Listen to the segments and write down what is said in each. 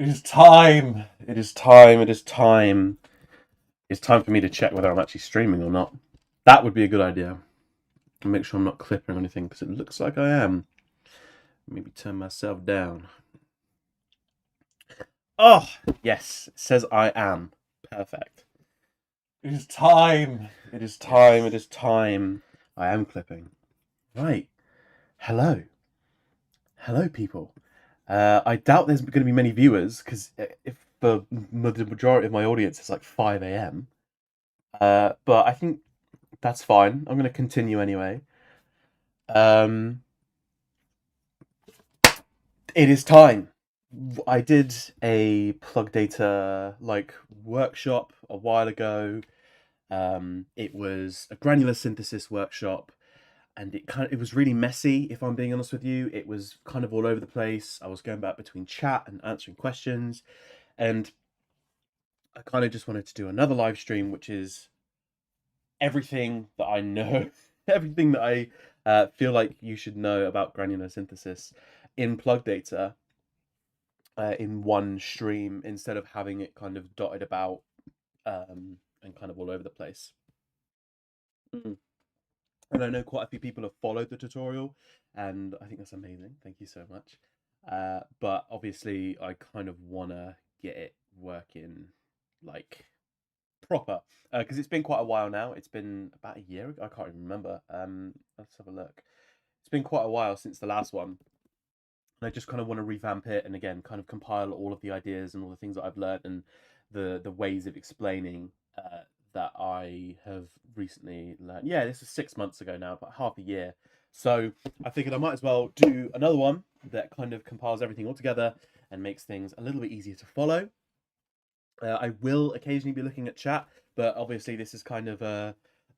It is time. It is time. It is time. It's time for me to check whether I'm actually streaming or not. That would be a good idea. And make sure I'm not clipping or anything because it looks like I am. Maybe turn myself down. Oh, yes. It says I am. Perfect. It is time. It is time. It is time. I am clipping. Right. Hello. Hello, people. I doubt there's going to be many viewers because if the majority of my audience is like 5 a.m. But I think that's fine. I'm going to continue anyway. Um, it is time. I did a PLUGDATA like workshop a while ago. It was a granular synthesis workshop, and it was really messy. If I'm being honest with you, it was kind of all over the place. I was going back between chat and answering questions, and I kind of just wanted to do another live stream, which is everything that I know, everything that I feel like you should know about granular synthesis in PLUGDATA in one stream instead of having it kind of dotted about and kind of all over the place. Mm. And I know quite a few people have followed the tutorial, and I think that's amazing. Thank you so much. But obviously, I kind of want to get it working like proper because it's been quite a while now. It's been about a year. I can't even remember. Let's have a look. It's been quite a while since the last one. And I just kind of want to revamp it and again kind of compile all of the ideas and all the things that I've learned and the ways of explaining that I have recently learned. Yeah, this is 6 months ago now, about half a year. So I figured I might as well do another one that kind of compiles everything all together and makes things a little bit easier to follow. I will occasionally be looking at chat, but obviously this is kind of a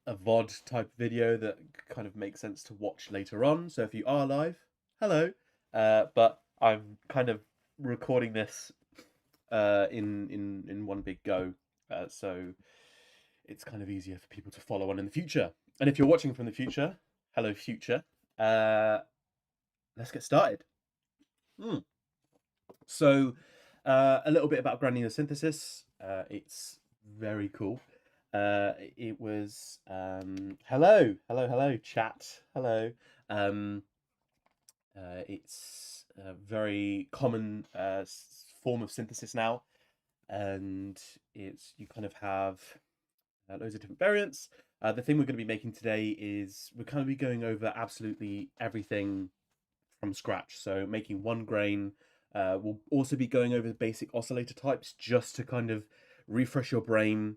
VOD type video that kind of makes sense to watch later on. So if you are live, hello. But I'm kind of recording this in one big go, so it's kind of easier for people to follow on in the future. And if you're watching from the future, hello future. Let's get started. Mm. So, a little bit about granular synthesis. It's very cool. It was hello, chat. Hello. Um, it's a very common form of synthesis now, and it's you kind of have loads of different variants. The thing we're going to be making today is we're kind of be going over absolutely everything from scratch. So making one grain. We'll also be going over the basic oscillator types just to kind of refresh your brain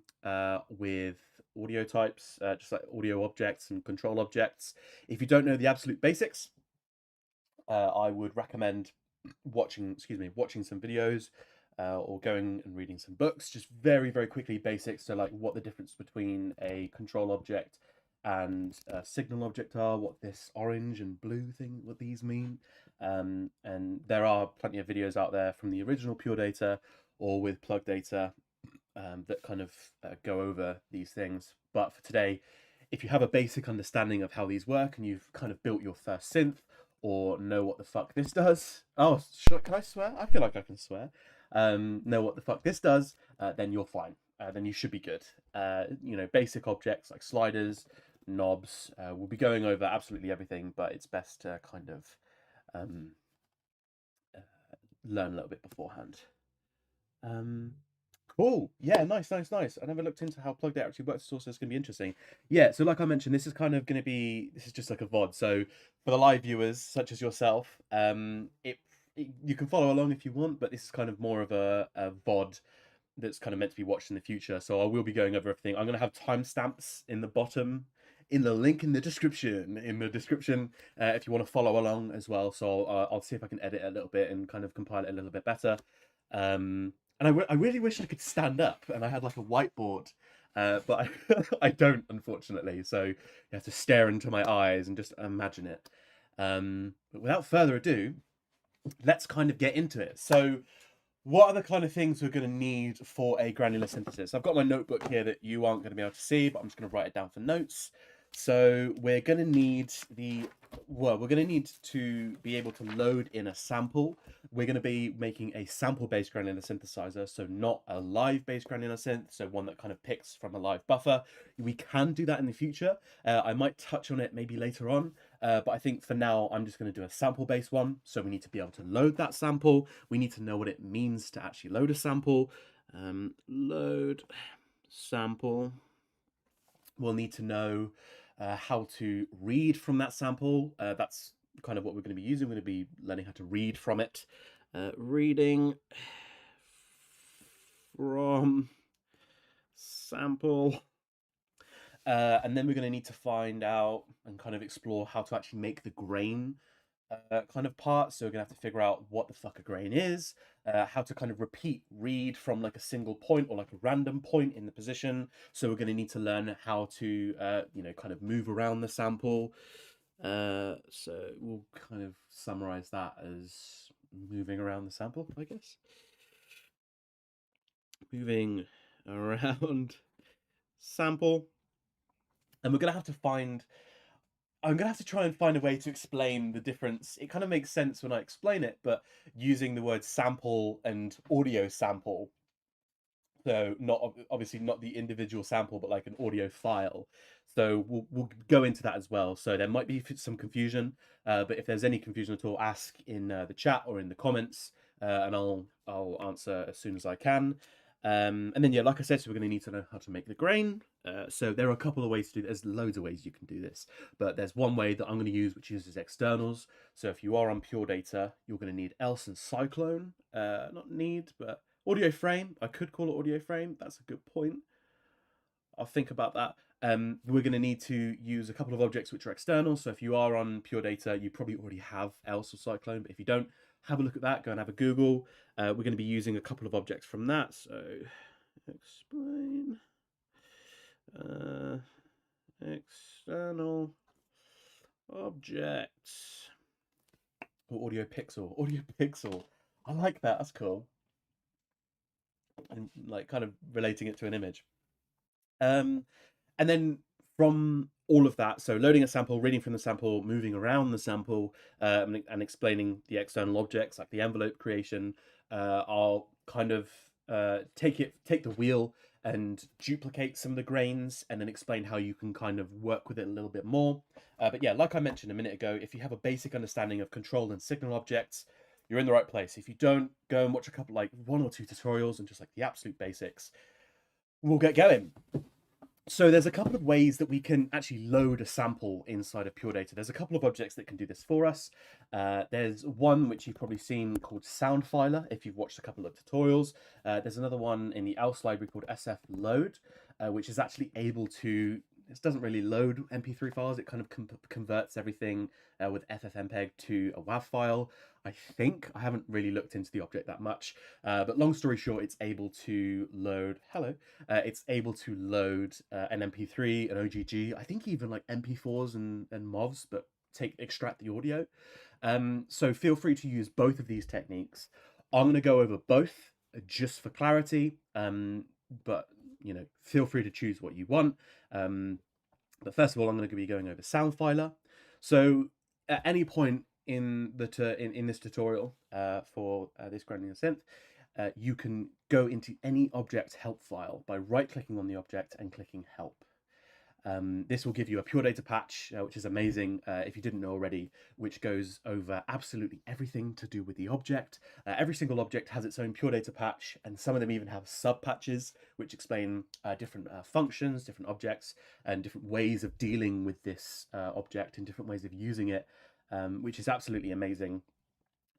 with audio types, just like audio objects and control objects. If you don't know the absolute basics, I would recommend watching some videos or going and reading some books. Just very quickly basics. So like what the difference between a control object and a signal object are, what this orange and blue thing, what these mean. And there are plenty of videos out there from the original PureData or with PLUGDATA that kind of go over these things. But for today, if you have a basic understanding of how these work and you've kind of built your first synth or know what the fuck this does, oh, can I swear? I feel like I can swear. Know what the fuck this does, then you're fine. Then you should be good. Basic objects like sliders, knobs. We'll be going over absolutely everything, but it's best to kind of um, learn a little bit beforehand. Cool. Yeah, nice. I never looked into how PLUGDATA actually works. It's also going to be interesting. Yeah, so like I mentioned, this is kind of going to be, this is just like a VOD. So for the live viewers, such as yourself, you can follow along if you want, but this is kind of more of a VOD that's kind of meant to be watched in the future. So I will be going over everything. I'm going to have timestamps in the bottom, in the link in the description, if you want to follow along as well. So I'll see if I can edit it a little bit and kind of compile it a little bit better. And I really wish I could stand up and I had like a whiteboard, but I don't, unfortunately. So you have to stare into my eyes and just imagine it. But without further ado, let's kind of get into it. So what are the kind of things we're going to need for a granular synthesis? I've got my notebook here that you aren't going to be able to see, but I'm just going to write it down for notes. So we're going to need we're going to need to be able to load in a sample. We're going to be making a sample-based granular synthesizer, so not a live-based granular synth, so one that kind of picks from a live buffer. We can do that in the future. I might touch on it maybe later on, but I think for now, I'm just going to do a sample-based one. So we need to be able to load that sample. We need to know what it means to actually load a sample. Load sample. We'll need to know how to read from that sample. That's kind of what we're going to be using. We're going to be learning how to read from it. Reading from sample. And then we're going to need to find out and kind of explore how to actually make the grain kind of part. So we're going to have to figure out what the fuck a grain is, how to kind of read from like a single point or like a random point in the position. So we're going to need to learn how to, kind of move around the sample. So we'll kind of summarize that as moving around the sample, I guess. Moving around sample. And we're going to have to I'm going to have to try and find a way to explain the difference. It kind of makes sense when I explain it, but using the word sample and audio sample. So obviously not the individual sample, but like an audio file. So we'll go into that as well. So there might be some confusion, but if there's any confusion at all, ask in the chat or in the comments, and I'll answer as soon as I can. And then yeah, like I said, so we're going to need to know how to make the grain. So there are a couple of ways to do this. There's loads of ways you can do this, but there's one way that I'm going to use, which uses externals. So if you are on Pure Data, you're going to need else and cyclone. Not need, but audio frame. I could call it audio frame. That's a good point. I'll think about that. We're going to need to use a couple of objects which are external. So if you are on Pure Data, you probably already have else or cyclone. But if you don't, have a look at that. Go and have a Google. We're going to be using a couple of objects from that. So explain external objects or audio pixel. Audio pixel. I like that. That's cool. And like kind of relating it to an image. And then from all of that, so loading a sample, reading from the sample, moving around the sample, and explaining the external objects like the envelope creation, I'll kind of take the wheel and duplicate some of the grains and then explain how you can kind of work with it a little bit more. But yeah, like I mentioned a minute ago, if you have a basic understanding of control and signal objects, you're in the right place. If you don't, go and watch a couple, like 1 or 2 tutorials and just like the absolute basics. We'll get going. So there's a couple of ways that we can actually load a sample inside of Pure Data. There's a couple of objects that can do this for us. There's one which you've probably seen called Soundfiler if you've watched a couple of tutorials. There's another one in the else library called SF Load, which is actually able to, this doesn't really load MP3 files. It kind of converts everything with FFmpeg to a WAV file. I think I haven't really looked into the object that much, but long story short, it's able to load. It's able to load an MP3, an OGG. I think even like MP4s and MOVs, but extract the audio. So feel free to use both of these techniques. I'm going to go over both just for clarity, but feel free to choose what you want. But first of all, I'm going to be going over Soundfiler. So at any point in this tutorial for this granular synth, you can go into any object help file by right-clicking on the object and clicking help. This will give you a Pure Data patch, which is amazing if you didn't know already, which goes over absolutely everything to do with the object. Every single object has its own Pure Data patch, and some of them even have sub-patches, which explain different functions, different objects, and different ways of dealing with this object and different ways of using it, which is absolutely amazing.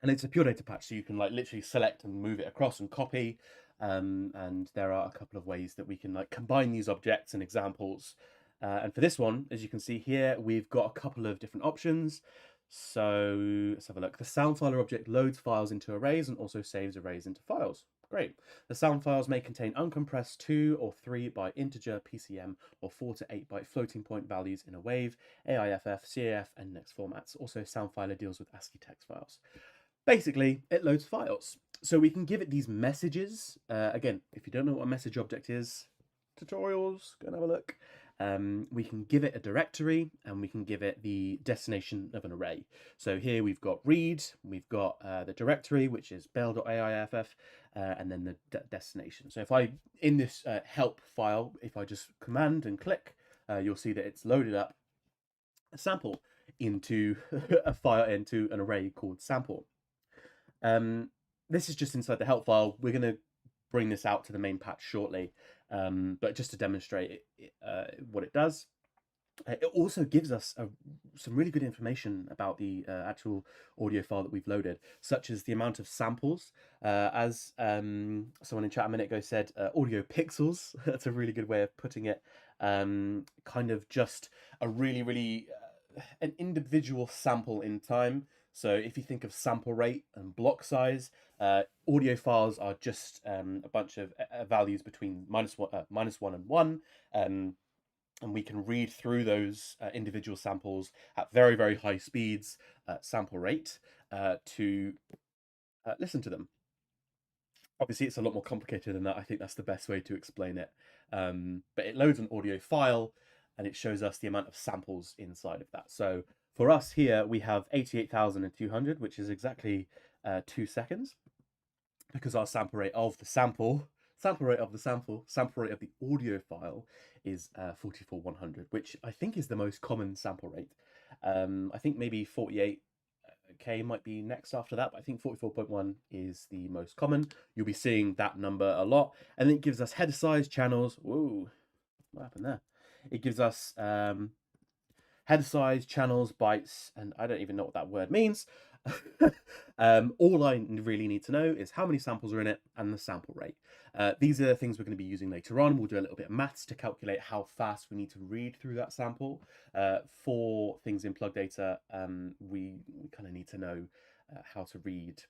And it's a Pure Data patch, so you can like literally select and move it across and copy. And there are a couple of ways that we can like combine these objects and examples. And for this one, as you can see here, we've got a couple of different options. So let's have a look. The Soundfiler object loads files into arrays and also saves arrays into files. Great. The sound files may contain uncompressed 2 or 3 byte integer, PCM, or 4 to 8 byte floating point values in a WAV, AIFF, CAF, and next formats. Also, Soundfiler deals with ASCII text files. Basically, it loads files. So we can give it these messages. Again, if you don't know what a message object is, tutorials, go and have a look. we can give it a directory and we can give it the destination of an array. So here we've got read, we've got the directory, which is bell.aiff, and then the destination. So if I, in this help file, if I just command and click, you'll see that it's loaded up a sample into a file, into an array called sample. This is just inside the help file. We're going to bring this out to the main patch shortly, but just to demonstrate what it does. It also gives us some really good information about the actual audio file that we've loaded, such as the amount of samples. As someone in chat a minute ago said, audio pixels. That's a really good way of putting it. Kind of just a really an individual sample in time. So if you think of sample rate and block size, audio files are just a bunch of values between -1 and 1. And we can read through those individual samples at very high speeds, sample rate, to listen to them. Obviously, it's a lot more complicated than that. I think that's the best way to explain it. But it loads an audio file, and it shows us the amount of samples inside of that. So for us here, we have 88,200, which is exactly 2 seconds, because our sample rate of the sample rate of the audio file is 44,100, which I think is the most common sample rate. I think maybe 48K might be next after that, but I think 44.1 is the most common. You'll be seeing that number a lot. And it gives us header size, channels. Whoa, what happened there? It gives us header size, channels, bytes, and I don't even know what that word means. All I really need to know is how many samples are in it and the sample rate. These are the things we're going to be using later on. We'll do a little bit of maths to calculate how fast we need to read through that sample. For things in PLUGDATA, we kind of need to know how to read.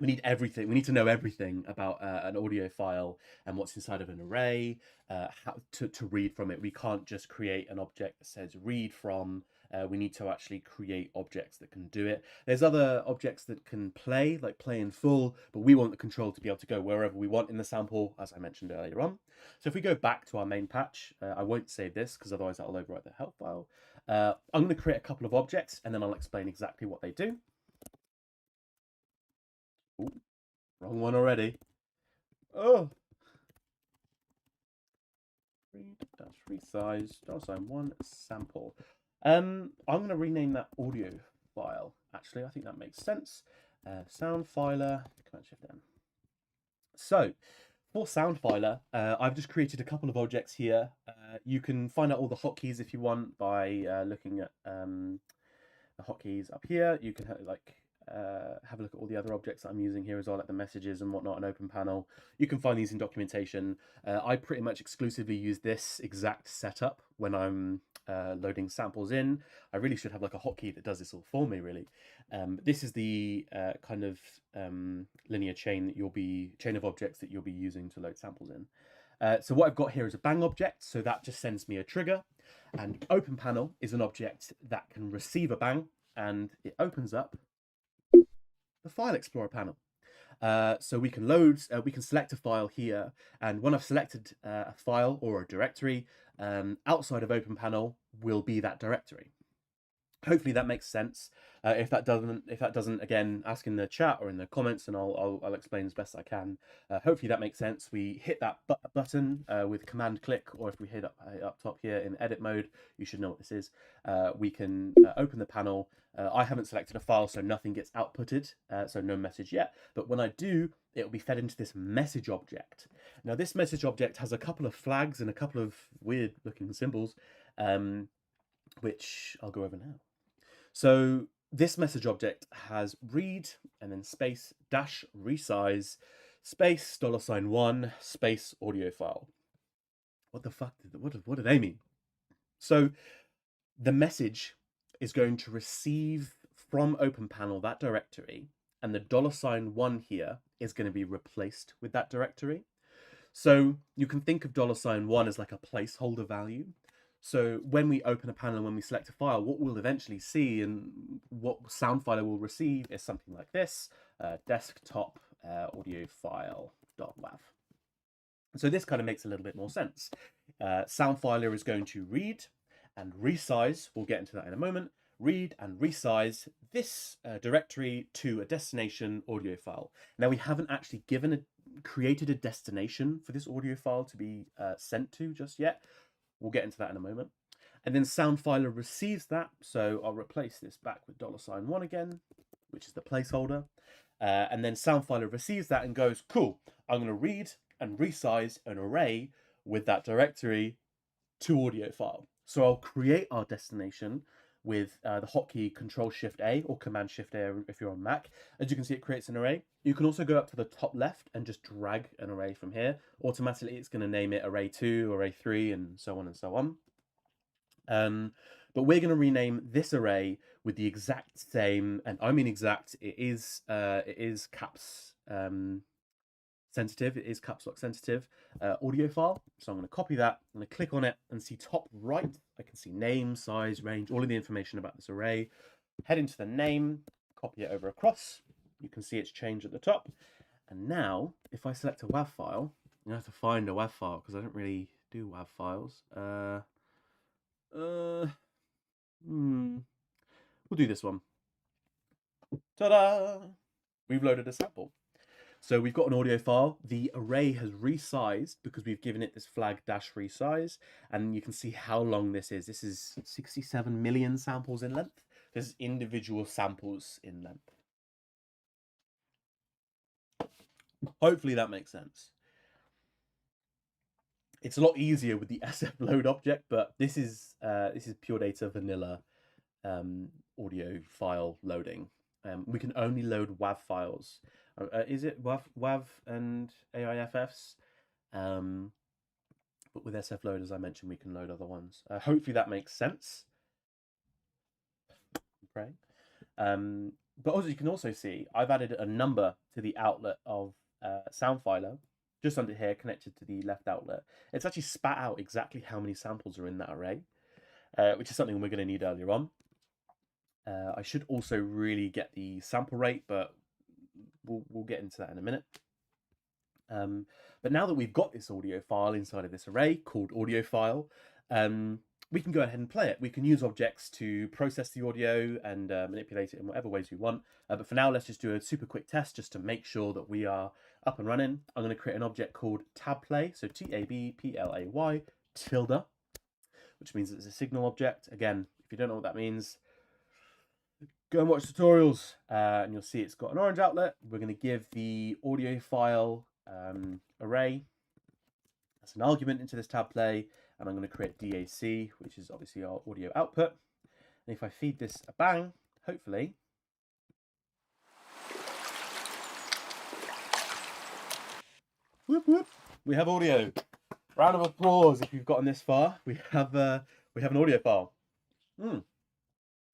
We need everything. We need to know everything about an audio file and what's inside of an array, how to read from it. We can't just create an object that says read from. We need to actually create objects that can do it. There's other objects that can play, like play in full, but we want the control to be able to go wherever we want in the sample, as I mentioned earlier on. So if we go back to our main patch, I won't save this because otherwise that'll overwrite the help file. I'm going to create a couple of objects and then I'll explain exactly what they do. Ooh, wrong one already. Oh. Read-resize $1 sample. I'm going to rename that audio file. Actually, I think that makes sense. Sound filer, Command Shift M. So for sound filer, I've just created a couple of objects here. You can find out all the hotkeys if you want by looking at the hotkeys up here. You can have a look at all the other objects that I'm using here as well, like the messages and whatnot, an open panel. You can find these in documentation. I pretty much exclusively use this exact setup when I'm loading samples in. I really should have like a hotkey that does this all for me, really. This is the kind of linear chain of objects that you'll be using to load samples in. So what I've got here is a bang object, so that just sends me a trigger, and open panel is an object that can receive a bang, and it opens up the File Explorer panel. So we can select a file here, and when I've selected a file or a directory, outside of open panel will be that directory. Hopefully that makes sense. If that doesn't, again, ask in the chat or in the comments, and I'll explain as best I can. Hopefully that makes sense. We hit that button with command click, or if we hit up top here in edit mode, you should know what this is. We can open the panel. I haven't selected a file, so nothing gets outputted, so no message yet. But when I do, it will be fed into this message object. Now this message object has a couple of flags and a couple of weird looking symbols, which I'll go over now. So this message object has read and then space dash resize space $1 space audio file. What the fuck? What do they mean? So the message is going to receive from open panel that directory, and the $1 here is going to be replaced with that directory. So you can think of $1 as like a placeholder value. So when we open a panel and when we select a file, what we'll eventually see and what sound file will receive is something like this, desktop audio file.wav. So this kind of makes a little bit more sense. Soundfiler is going to read and resize, we'll get into that in a moment, read and resize this directory to a destination audio file. Now we haven't actually created a destination for this audio file to be sent to just yet. We'll get into that in a moment. And then Soundfiler receives that, so I'll replace this back with $1 again, which is the placeholder. And then Soundfiler receives that and goes, cool, I'm going to read and resize an array with that directory to audio file. So I'll create our destination with the hotkey Control-Shift-A or Command-Shift-A if you're on Mac. As you can see, it creates an array. You can also go up to the top left and just drag an array from here. Automatically, it's going to name it Array 2, Array 3, and so on and so on. But we're going to rename this array with the exact same, and I mean exact, it is caps sensitive, it is caps lock sensitive audio file. So I'm going to copy that, I'm going to click on it and see top right, I can see name, size, range, all of the information about this array. Head into the name, copy it over across. You can see it's changed at the top. And now, if I select a WAV file, you have to find a WAV file because I don't really do WAV files. We'll do this one. Ta-da! We've loaded a sample. So we've got an audio file. The array has resized because we've given it this flag -resize, and you can see how long this is. This is 67 million samples in length. There's individual samples in length. Hopefully that makes sense. It's a lot easier with the SF load object, but this is PLUGDATA vanilla audio file loading. We can only load WAV files. Is it WAV and AIFFs? But with SF load, as I mentioned, we can load other ones. Hopefully that makes sense. Okay. But as you can also see, I've added a number to the outlet of Soundfiler, just under here, connected to the left outlet. It's actually spat out exactly how many samples are in that array, which is something we're going to need earlier on. I should also really get the sample rate, but we'll get into that in a minute. But now that we've got this audio file inside of this array called audio file, we can go ahead and play it. We can use objects to process the audio and manipulate it in whatever ways we want. But for now, let's just do a super quick test just to make sure that we are up and running. I'm going to create an object called tabplay, so TABPLAY tilde, which means it's a signal object. Again, if you don't know what that means, go and watch tutorials and you'll see it's got an orange outlet. We're going to give the audio file array as an argument into this tabplay, and I'm going to create DAC, which is obviously our audio output. And if I feed this a bang, hopefully, whoop whoop, we have audio. Round of applause if you've gotten this far. We have an audio file.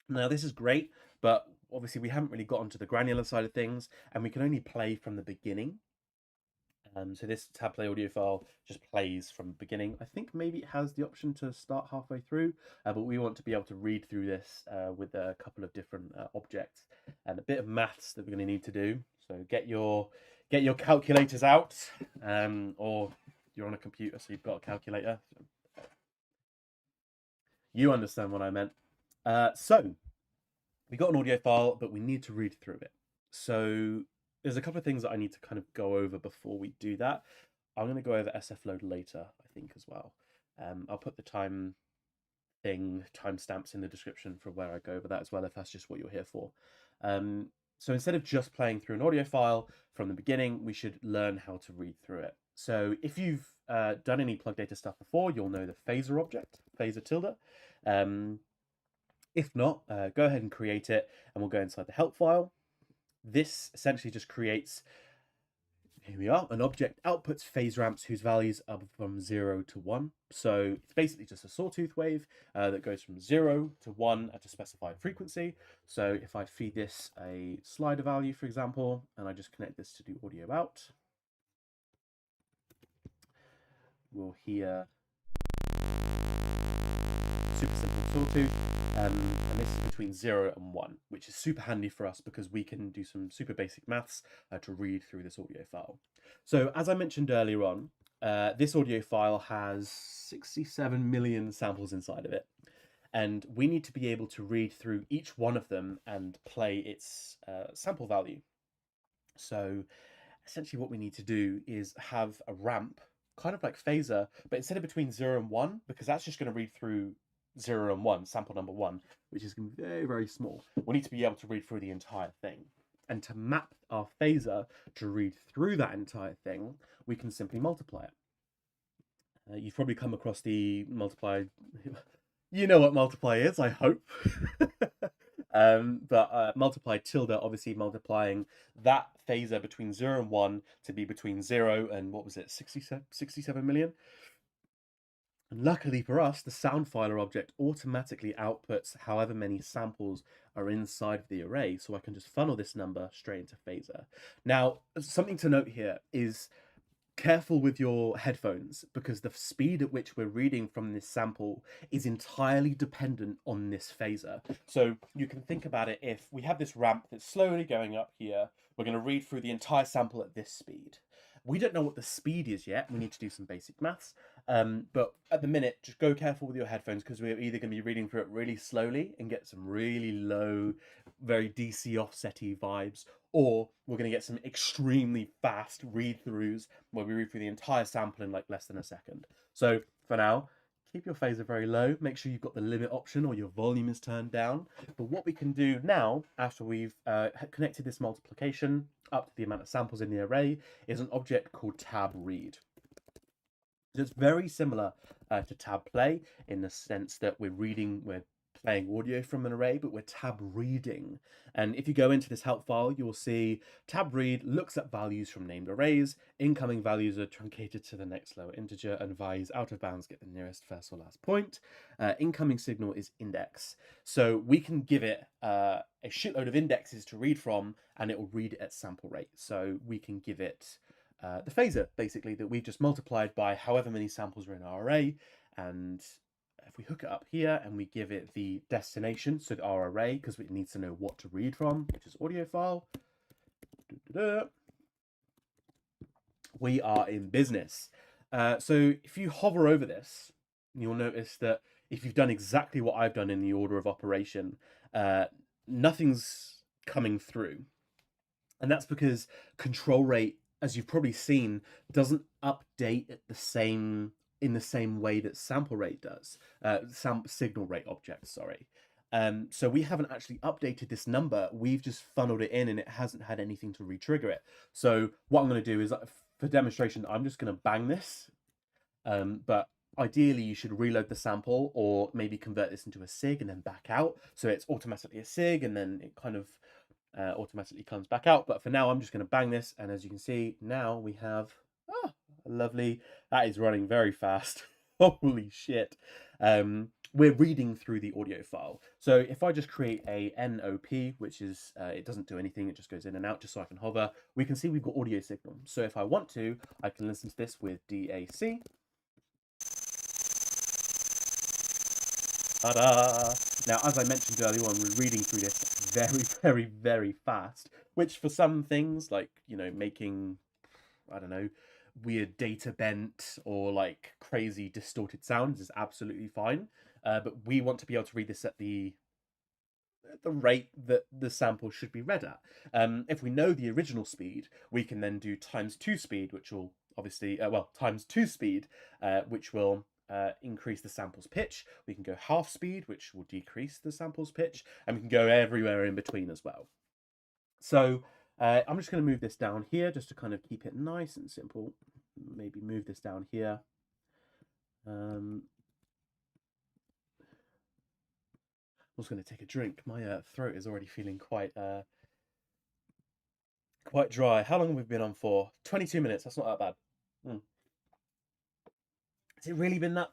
Now this is great, but obviously we haven't really gotten to the granular side of things, and we can only play from the beginning. So this tabplay audio file just plays from the beginning. I think maybe it has the option to start halfway through, but we want to be able to read through this with a couple of different objects and a bit of maths that we're going to need to do. So get your calculators out, or you're on a computer, so you've got a calculator. You understand what I meant. So we got an audio file, but we need to read through it. So there's a couple of things that I need to kind of go over before we do that. I'm going to go over SF load later, I think, as well. I'll put the timestamps in the description for where I go over that as well, if that's just what you're here for. So instead of just playing through an audio file from the beginning, we should learn how to read through it. So if you've done any PLUGDATA stuff before, you'll know the phaser object, phaser tilde. If not, go ahead and create it, and we'll go inside the help file. This essentially just creates, here we are, an object outputs phase ramps whose values are from 0 to 1. So it's basically just a sawtooth wave that goes from 0 to 1 at a specified frequency. So if I feed this a slider value, for example, and I just connect this to do audio out, we'll hear super simple sawtooth. And this is between 0 and 1, which is super handy for us because we can do some super basic maths to read through this audio file. So as I mentioned earlier on, this audio file has 67 million samples inside of it. And we need to be able to read through each one of them and play its sample value. So essentially what we need to do is have a ramp, kind of like phaser, but instead of between 0 and 1, because that's just going to read through 0 and 1, sample number 1, which is going to be very, very small. We need to be able to read through the entire thing. And to map our phaser to read through that entire thing, we can simply multiply it. You've probably come across the multiply. You know what multiply is, I hope. But multiply tilde, obviously multiplying that phaser between 0 and 1 to be between 0 and, what was it, 67 million? And luckily for us, the sound filer object automatically outputs however many samples are inside of the array, so I can just funnel this number straight into phaser. Now, something to note here is careful with your headphones, because the speed at which we're reading from this sample is entirely dependent on this phaser. So you can think about it, if we have this ramp that's slowly going up here, we're going to read through the entire sample at this speed. We don't know what the speed is yet. We need to do some basic maths. But at the minute, just go careful with your headphones, because we're either going to be reading through it really slowly and get some really low, very DC offsetty vibes, or we're going to get some extremely fast read-throughs where we read through the entire sample in like less than a second. So for now, keep your phaser very low. Make sure you've got the limit option or your volume is turned down. But what we can do now, after we've connected this multiplication up to the amount of samples in the array, is an object called tab read. So it's very similar to tab play in the sense that we're playing audio from an array, but we're tab reading. And if you go into this help file, you'll see tab read looks at values from named arrays. Incoming values are truncated to the next lower integer, and values out of bounds get the nearest first or last point. Incoming signal is index. So we can give it a shitload of indexes to read from, and it will read it at sample rate. So we can give it the phaser, basically, that we've just multiplied by however many samples are in our array. And if we hook it up here and we give it the destination, so our array, because it needs to know what to read from, which is audio file, we are in business. So if you hover over this, you'll notice that if you've done exactly what I've done in the order of operation, nothing's coming through. And that's because control rate, as you've probably seen, doesn't update at in the same way that sample rate does. Signal rate object, sorry. So we haven't actually updated this number. We've just funneled it in, and it hasn't had anything to re-trigger it. So what I'm going to do is, for demonstration, I'm just going to bang this. But ideally, you should reload the sample, or maybe convert this into a SIG and then back out. So it's automatically a SIG, and then it kind of automatically comes back out. But for now, I'm just going to bang this, and as you can see, now we have a lovely, that is running very fast. Holy shit. We're reading through the audio file. So if I just create a NOP, which is, it doesn't do anything, it just goes in and out just so I can hover, we can see we've got audio signal. So if I want to, I can listen to this with DAC. Ta-da! Now, as I mentioned earlier on, we're reading through this very, very, very fast, which for some things, like, you know, making, I don't know, weird data bent or like crazy distorted sounds is absolutely fine. But we want to be able to read this at the rate that the sample should be read at. If we know the original speed, we can then do ×2 speed, which will obviously, ×2 speed, which will increase the sample's pitch. We can go half speed, which will decrease the sample's pitch, and we can go everywhere in between as well. So I'm just going to move this down here just to kind of keep it nice and simple. Maybe move this down here. I'm just going to take a drink. My throat is already feeling quite dry. How long have we been on for? 22 minutes. That's not that bad. Has it really been that?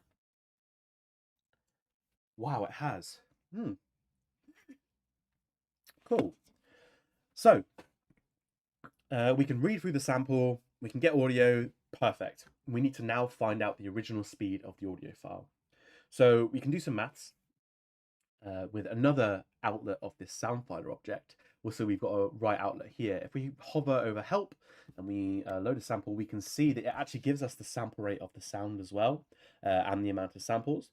Wow, it has. Cool. So we can read through the sample. We can get audio. Perfect. We need to now find out the original speed of the audio file. So we can do some maths with another outlet of this sound filer object. Also, we've got a write outlet here. If we hover over help and we load a sample, we can see that it actually gives us the sample rate of the sound as well, and the amount of samples.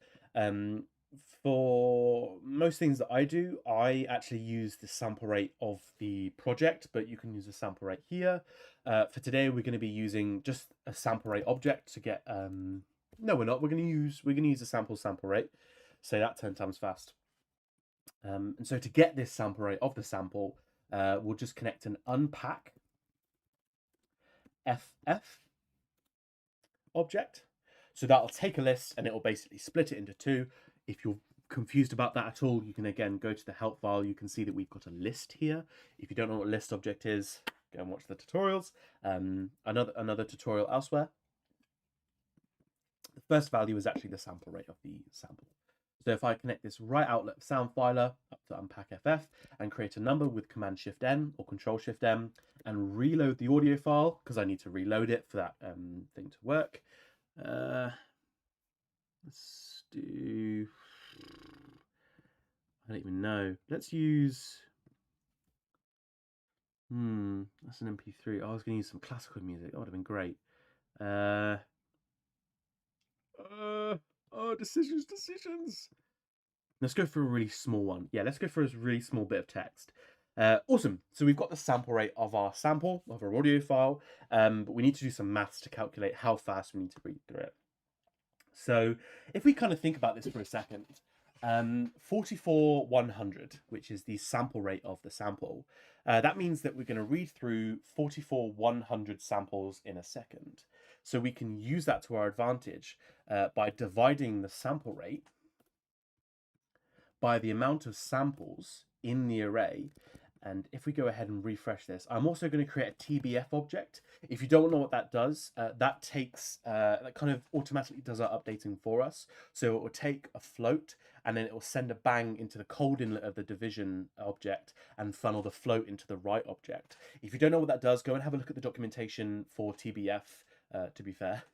For most things that I do, I actually use the sample rate of the project, but you can use the sample rate here. For today, we're going to be using just a sample rate object to get. No, we're not. We're going to use a sample rate. Say that 10 times fast. And so to get this sample rate of the sample, we'll just connect an unpack FF object. So that'll take a list and it'll basically split it into two. If you're confused about that at all, you can again go to the help file. You can see that we've got a list here. If you don't know what a list object is, go and watch the tutorials. Another tutorial elsewhere. The first value is actually the sample rate of the sample. So if I connect this right outlet sound filer up to unpack FF and create a number with Command Shift N or Control Shift M and reload the audio file because I need to reload it for that thing to work. Let's do, I don't even know. Let's use, that's an MP3. I was going to use some classical music. That would have been great. Oh, decisions. Let's go for a really small one. Yeah, let's go for a really small bit of text. Awesome. So we've got the sample rate of our sample, of our audio file, but we need to do some maths to calculate how fast we need to read through it. So if we kind of think about this for a second, 44,100, which is the sample rate of the sample, that means that we're going to read through 44,100 samples in a second. So we can use that to our advantage by dividing the sample rate by the amount of samples in the array. And if we go ahead and refresh this, I'm also going to create a TBF object. If you don't know what that does, that kind of automatically does our updating for us. So it will take a float and then it will send a bang into the cold inlet of the division object and funnel the float into the write object. If you don't know what that does, go and have a look at the documentation for TBF, to be fair.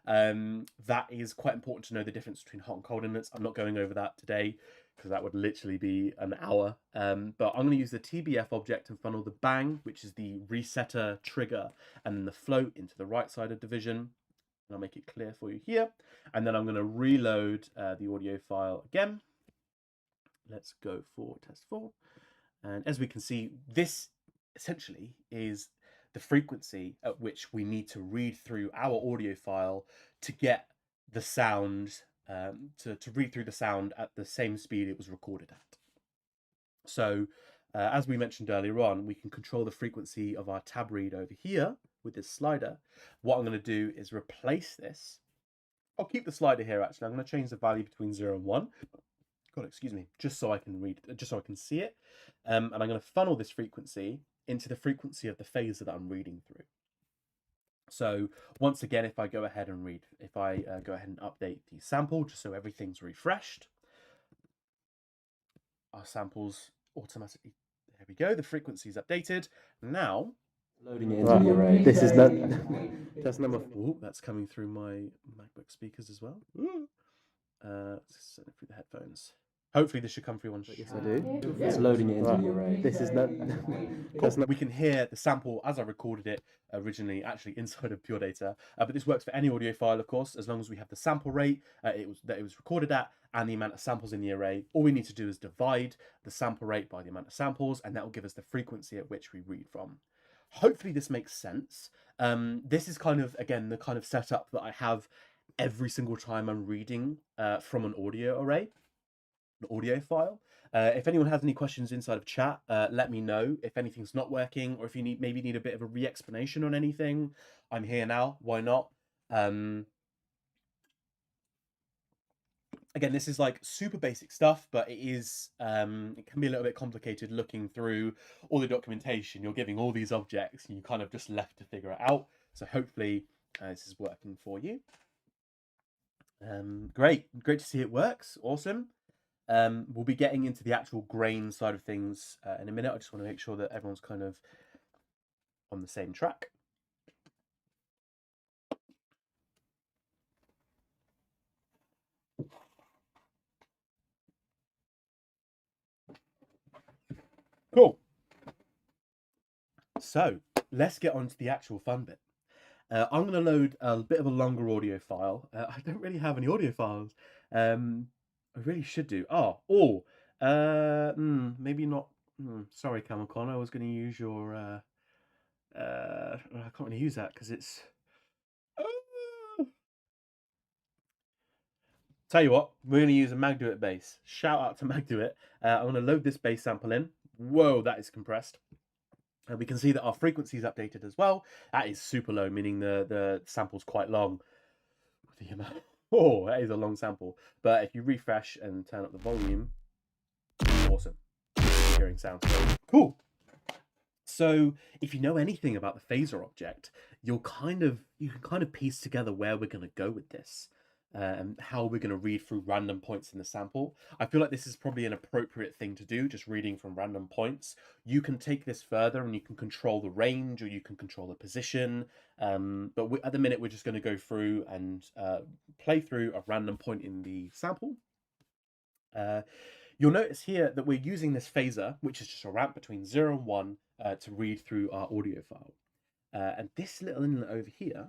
That is quite important to know the difference between hot and cold inlets. I'm not going over that today because that would literally be an hour. But I'm going to use the TBF object and funnel the bang, which is the resetter trigger, and then the float into the right side of division. And I'll make it clear for you here. And then I'm going to reload the audio file again. Let's go for test 4. And as we can see, this essentially is the frequency at which we need to read through our audio file to get the sound, to read through the sound at the same speed it was recorded at. So as we mentioned earlier on, we can control the frequency of our tab read over here with this slider. What I'm going to do is replace this. I'll keep the slider here actually. I'm going to change the value between 0 and 1. God, excuse me, just so I can read, just so I can see it. And I'm going to funnel this frequency into the frequency of the phaser that I'm reading through. So once again, if I go ahead and update the sample, just so everything's refreshed, our samples automatically, there we go, the frequency is updated. Now, loading it into the array. This is that's number 4. That's coming through my MacBook speakers as well. Send it through the headphones. Hopefully this should come through on. Yes, I do. It's loading it into the array. This is cool. We can hear the sample as I recorded it originally, actually inside of PLUGDATA. But this works for any audio file, of course, as long as we have the sample rate that it was recorded at and the amount of samples in the array. All we need to do is divide the sample rate by the amount of samples, and that will give us the frequency at which we read from. Hopefully this makes sense. This is kind of, again, the kind of setup that I have every single time I'm reading from an audio array. Audio file. If anyone has any questions inside of chat, let me know. If anything's not working, or if you maybe need a bit of a re-explanation on anything, I'm here now. Why not? Again, this is like super basic stuff, but it is it can be a little bit complicated looking through all the documentation. You're giving all these objects, and you kind of just left to figure it out. So hopefully this is working for you. Great to see it works. Awesome. We'll be getting into the actual grain side of things in a minute. I just want to make sure that everyone's kind of on the same track. Cool. So let's get on to the actual fun bit. I'm going to load a bit of a longer audio file. I don't really have any audio files. I really should do. Maybe not. Sorry, Camicon. I was going to use your. I can't really use that because it's. Tell you what, we're going to use a Magduit bass. Shout out to Magduit. I'm going to load this bass sample in. Whoa, that is compressed. And we can see that our frequency is updated as well. That is super low, meaning the sample's quite long. Oh, that is a long sample. But if you refresh and turn up the volume, awesome. Hearing sounds great. Cool. So if you know anything about the phaser object, you can kind of piece together where we're going to go with this. And how we're going to read through random points in the sample. I feel like this is probably an appropriate thing to do, just reading from random points. You can take this further and you can control the range or you can control the position. But at the minute, we're just going to go through and play through a random point in the sample. You'll notice here that we're using this phaser, which is just a ramp between 0 and 1 to read through our audio file. And this little inlet over here,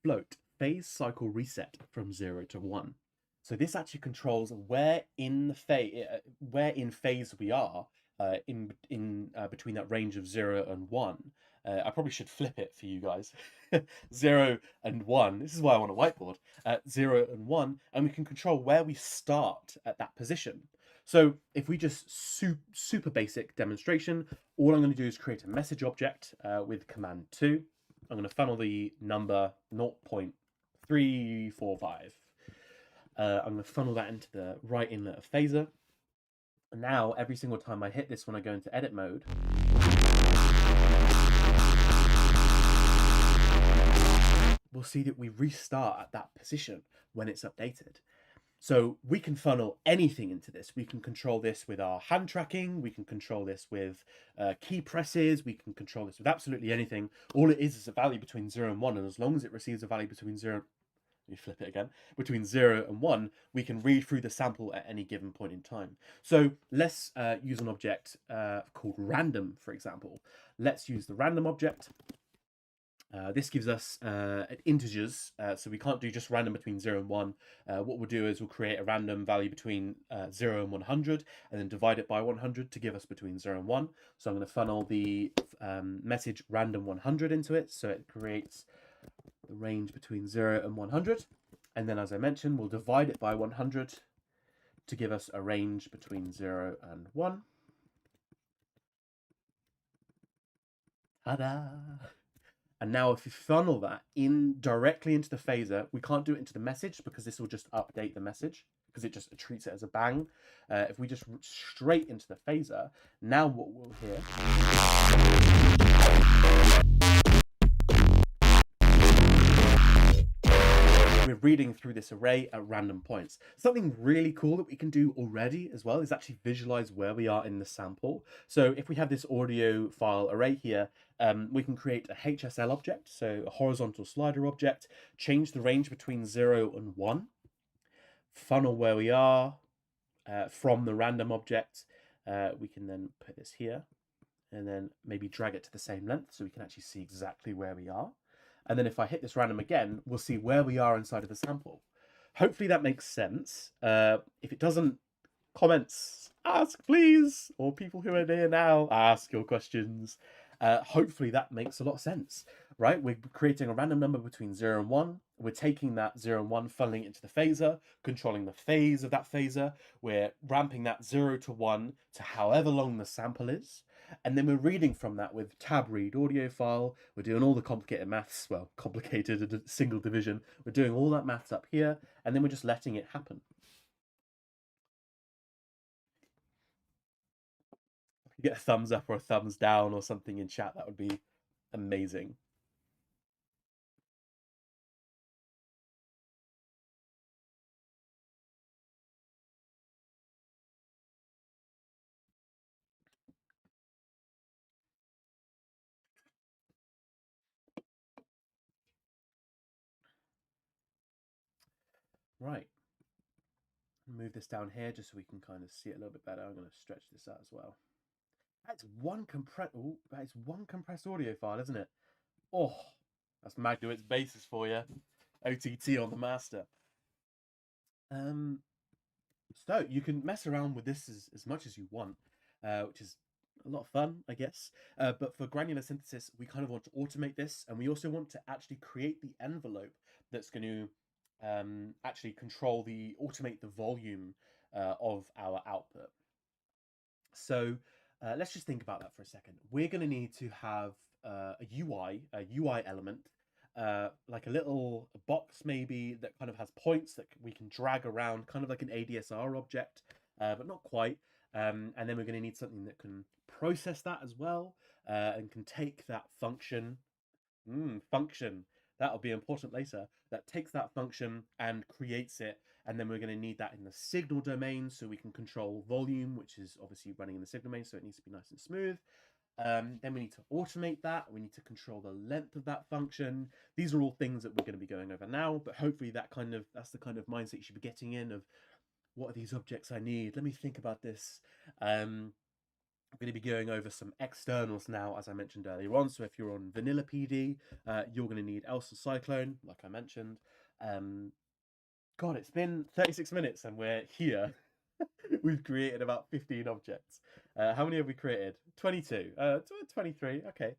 float, phase cycle reset from 0 to 1. So this actually controls where in phase we are between that range of 0 and 1. I probably should flip it for you guys. 0 and 1. This is why I want a whiteboard. 0 and 1, and we can control where we start at that position. So if we just super basic demonstration, all I'm going to do is create a message object with command 2. I'm going to funnel the number 0.345. I'm going to funnel that into the right inlet of phaser. And now, every single time I hit this when I go into edit mode, we'll see that we restart at that position when it's updated. So we can funnel anything into this. We can control this with our hand tracking. We can control this with key presses. We can control this with absolutely anything. All it is a value between 0 and 1. And as long as it receives a value between 0, let me flip it again, between 0 and 1, we can read through the sample at any given point in time. So let's use an object called random, for example. Let's use the random object. This gives us integers, so we can't do just random between 0 and 1. What we'll do is we'll create a random value between 0 and 100, and then divide it by 100 to give us between 0 and 1. So I'm going to funnel the message random 100 into it, so it creates the range between 0 and 100. And then, as I mentioned, we'll divide it by 100 to give us a range between 0 and 1. Ta-da! And now if you funnel that directly into the phaser, we can't do it into the message because this will just update the message because it just treats it as a bang. If we just straight into the phaser, now what we'll hear we're reading through this array at random points. Something really cool that we can do already as well is actually visualize where we are in the sample. So if we have this audio file array here, we can create a HSL object, so a horizontal slider object, change the range between 0 and 1, funnel where we are from the random object. We can then put this here and then maybe drag it to the same length so we can actually see exactly where we are. And then if I hit this random again, we'll see where we are inside of the sample. Hopefully that makes sense. If it doesn't, comments, ask please, or people who are near now, ask your questions. Hopefully that makes a lot of sense, right? We're creating a random number between 0 and 1. We're taking that 0 and 1, funneling it into the phaser, controlling the phase of that phaser. We're ramping that 0 to 1 to however long the sample is. And then we're reading from that with tab read audio file. We're doing all the complicated maths, well, complicated single division. We're doing all that maths up here, and then we're just letting it happen. If you get a thumbs up or a thumbs down or something in chat, that would be amazing. Right. Move this down here just so we can kind of see it a little bit better. I'm going to stretch this out as well. That's one compressed audio file, isn't it? Oh, that's Magnuit's basis for you. OTT on the master. So you can mess around with this as much as you want, which is a lot of fun, I guess. But for granular synthesis, we kind of want to automate this, and we also want to actually create the envelope that's going to actually automate the volume of our output. So let's just think about that for a second. We're going to need to have a UI element, like a little box maybe that kind of has points that we can drag around, kind of like an ADSR object, but not quite. And then we're going to need something that can process that as well, and can take that function. Function. That'll be important later. That takes that function and creates it, and then we're going to need that in the signal domain so we can control volume, which is obviously running in the signal domain, so it needs to be nice and smooth. Then we need to automate that. We need to control the length of that function. These are all things that we're going to be going over now, but hopefully that's the kind of mindset you should be getting in of what are these objects I need? Let me think about this. I'm going to be going over some externals now, as I mentioned earlier on. So if you're on vanilla PD, you're going to need else and cyclone, like I mentioned. God, it's been 36 minutes and we're here. We've created about 15 objects. How many have we created? 22. 23. Okay.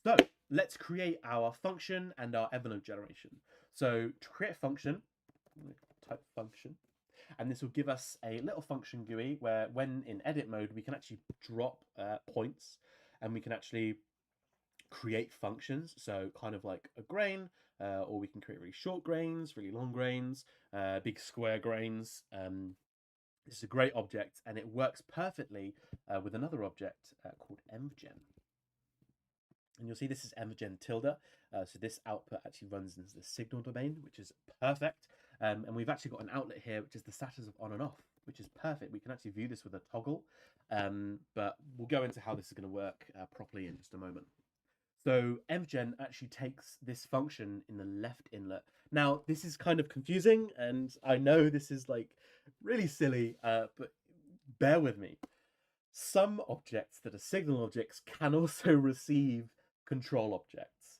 So let's create our function and our envelope generation. So to create a function, type function, and this will give us a little function GUI where when in edit mode, we can actually drop points and we can actually create functions. So kind of like a grain, or we can create really short grains, really long grains, big square grains. This is a great object and it works perfectly with another object called envgen. And you'll see this is envgen tilde. So this output actually runs into the signal domain, which is perfect. And we've actually got an outlet here, which is the status of on and off, which is perfect. We can actually view this with a toggle, but we'll go into how this is going to work properly in just a moment. So envgen actually takes this function in the left inlet. Now, this is kind of confusing, and I know this is like really silly, but bear with me. Some objects that are signal objects can also receive control objects.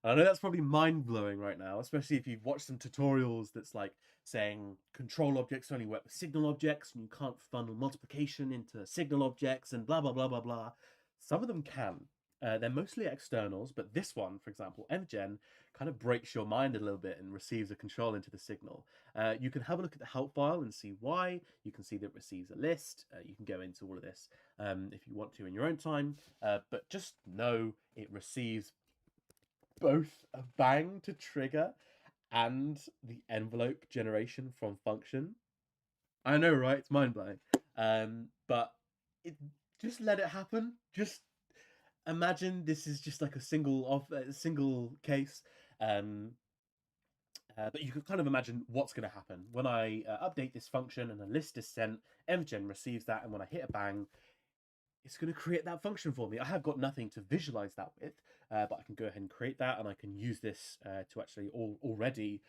I know that's probably mind-blowing right now, especially if you've watched some tutorials that's like saying control objects only work with signal objects and you can't funnel multiplication into signal objects and blah, blah, blah, blah, blah. Some of them can. They're mostly externals, but this one, for example, envgen, kind of breaks your mind a little bit and receives a control into the signal. You can have a look at the help file and see why. You can see that it receives a list. You can go into all of this if you want to in your own time, but just know it receives both a bang to trigger and the envelope generation from function. I know, right? It's mind-blowing. But just let it happen. Just imagine this is just like a single case. But you can kind of imagine what's going to happen. When I update this function and a list is sent, envgen receives that, and when I hit a bang, it's going to create that function for me. I have got nothing to visualize that with, but I can go ahead and create that, and I can use this to actually already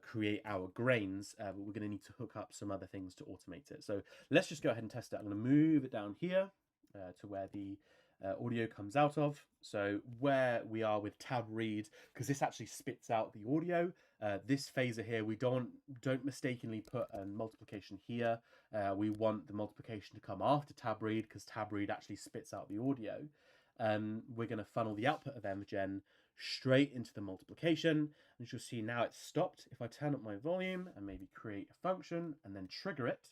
create our grains, but we're going to need to hook up some other things to automate it. So let's just go ahead and test it. I'm going to move it down here to where the audio comes out of. So where we are with tab read, because this actually spits out the audio. This phaser here, we don't mistakenly put a multiplication here. We want the multiplication to come after tab read because tab read actually spits out the audio. We're going to funnel the output of envgen straight into the multiplication. As you'll see now, it's stopped. If I turn up my volume and maybe create a function and then trigger it,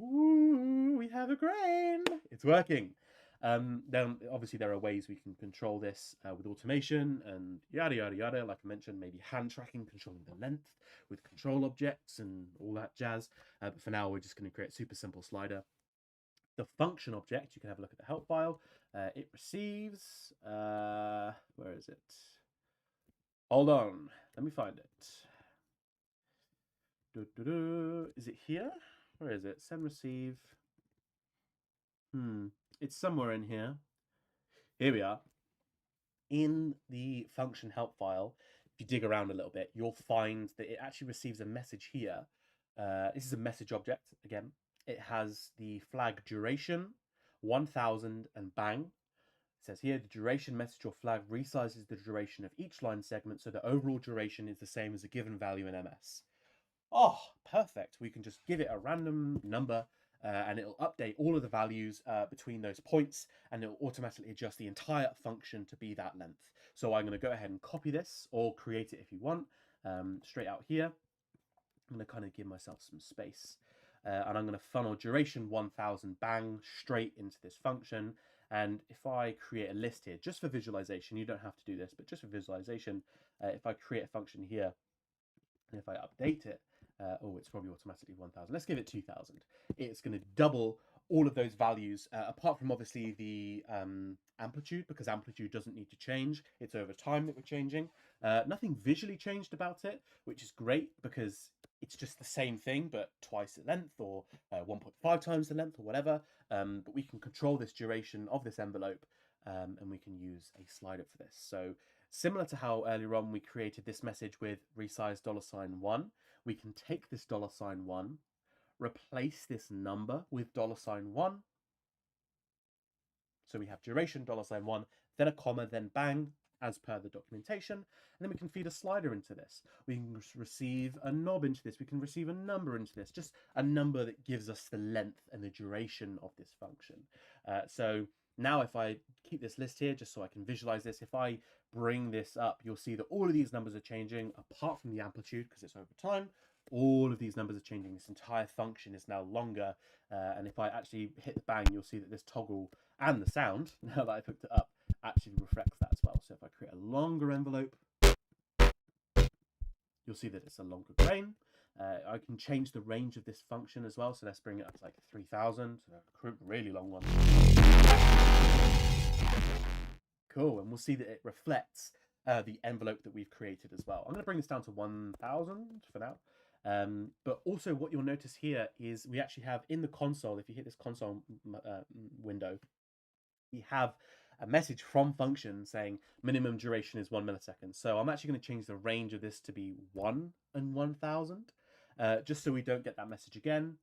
ooh, we have a grain. It's working. Then obviously there are ways we can control this with automation and yada yada yada. Like I mentioned, maybe hand tracking, controlling the length with control objects and all that jazz. But for now, we're just going to create a super simple slider. The function object, you can have a look at the help file. It receives, where is it? Hold on, let me find it. Is it here? Where is it? Send receive. It's somewhere in here. Here we are. In the function help file, if you dig around a little bit, you'll find that it actually receives a message here. This is a message object again. it has the flag duration, 1000 and bang. It says here, the duration message or flag resizes the duration of each line segment, so the overall duration is the same as a given value in MS. Oh, perfect. We can just give it a random number and it'll update all of the values between those points, and it'll automatically adjust the entire function to be that length. So I'm going to go ahead and copy this, or create it if you want, straight out here. I'm going to kind of give myself some space. And I'm going to funnel duration 1000 bang straight into this function. And if I create a list here, just for visualization, you don't have to do this, but just for visualization, if I create a function here, and if I update it, oh, it's probably automatically 1000. Let's give it 2000. It's going to double all of those values, apart from obviously the amplitude, because amplitude doesn't need to change. It's over time that we're changing. Nothing visually changed about it, which is great because it's just the same thing, but twice the length, or 1.5 times the length, or whatever. But we can control this duration of this envelope, and we can use a slider for this. So similar to how earlier on we created this message with resize $1, we can take this $1, replace this number with $1. So we have duration $1, then a comma, then bang, as per the documentation. And then we can feed a slider into this. We can receive a knob into this. We can receive a number into this, just a number that gives us the length and the duration of this function. So now if I keep this list here, just so I can visualize this, if I bring this up, you'll see that all of these numbers are changing, apart from the amplitude, because it's over time. All of these numbers are changing. This entire function is now longer. And if I actually hit the bang, you'll see that this toggle and the sound, now that I've hooked it up, actually reflects that as well. So if I create a longer envelope, you'll see that it's a longer grain. I can change the range of this function as well. So let's bring it up to like 3000, so a really long one. Cool, and we'll see that it reflects the envelope that we've created as well. I'm going to bring this down to 1000 for now. But also what you'll notice here is we actually have in the console, if you hit this console window, we have a message from function saying minimum duration is 1 millisecond. So I'm actually going to change the range of this to be 1 and 1000, just so we don't get that message again.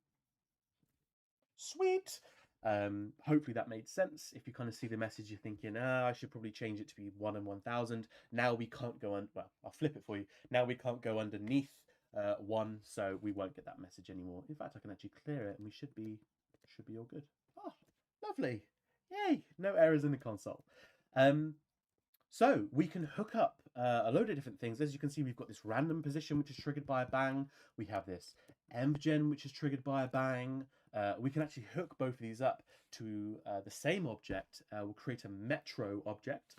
Sweet. Hopefully that made sense. If you kind of see the message, you're thinking, I should probably change it to be 1 and 1000. Now we can't go on, well, I'll flip it for you. Now we can't go underneath 1, so we won't get that message anymore. In fact, I can actually clear it and we should be all good. Oh, lovely. Yay, no errors in the console. So we can hook up a load of different things. As you can see, we've got this random position, which is triggered by a bang. We have this envgen, which is triggered by a bang. We can actually hook both of these up to the same object. We'll create a metro object,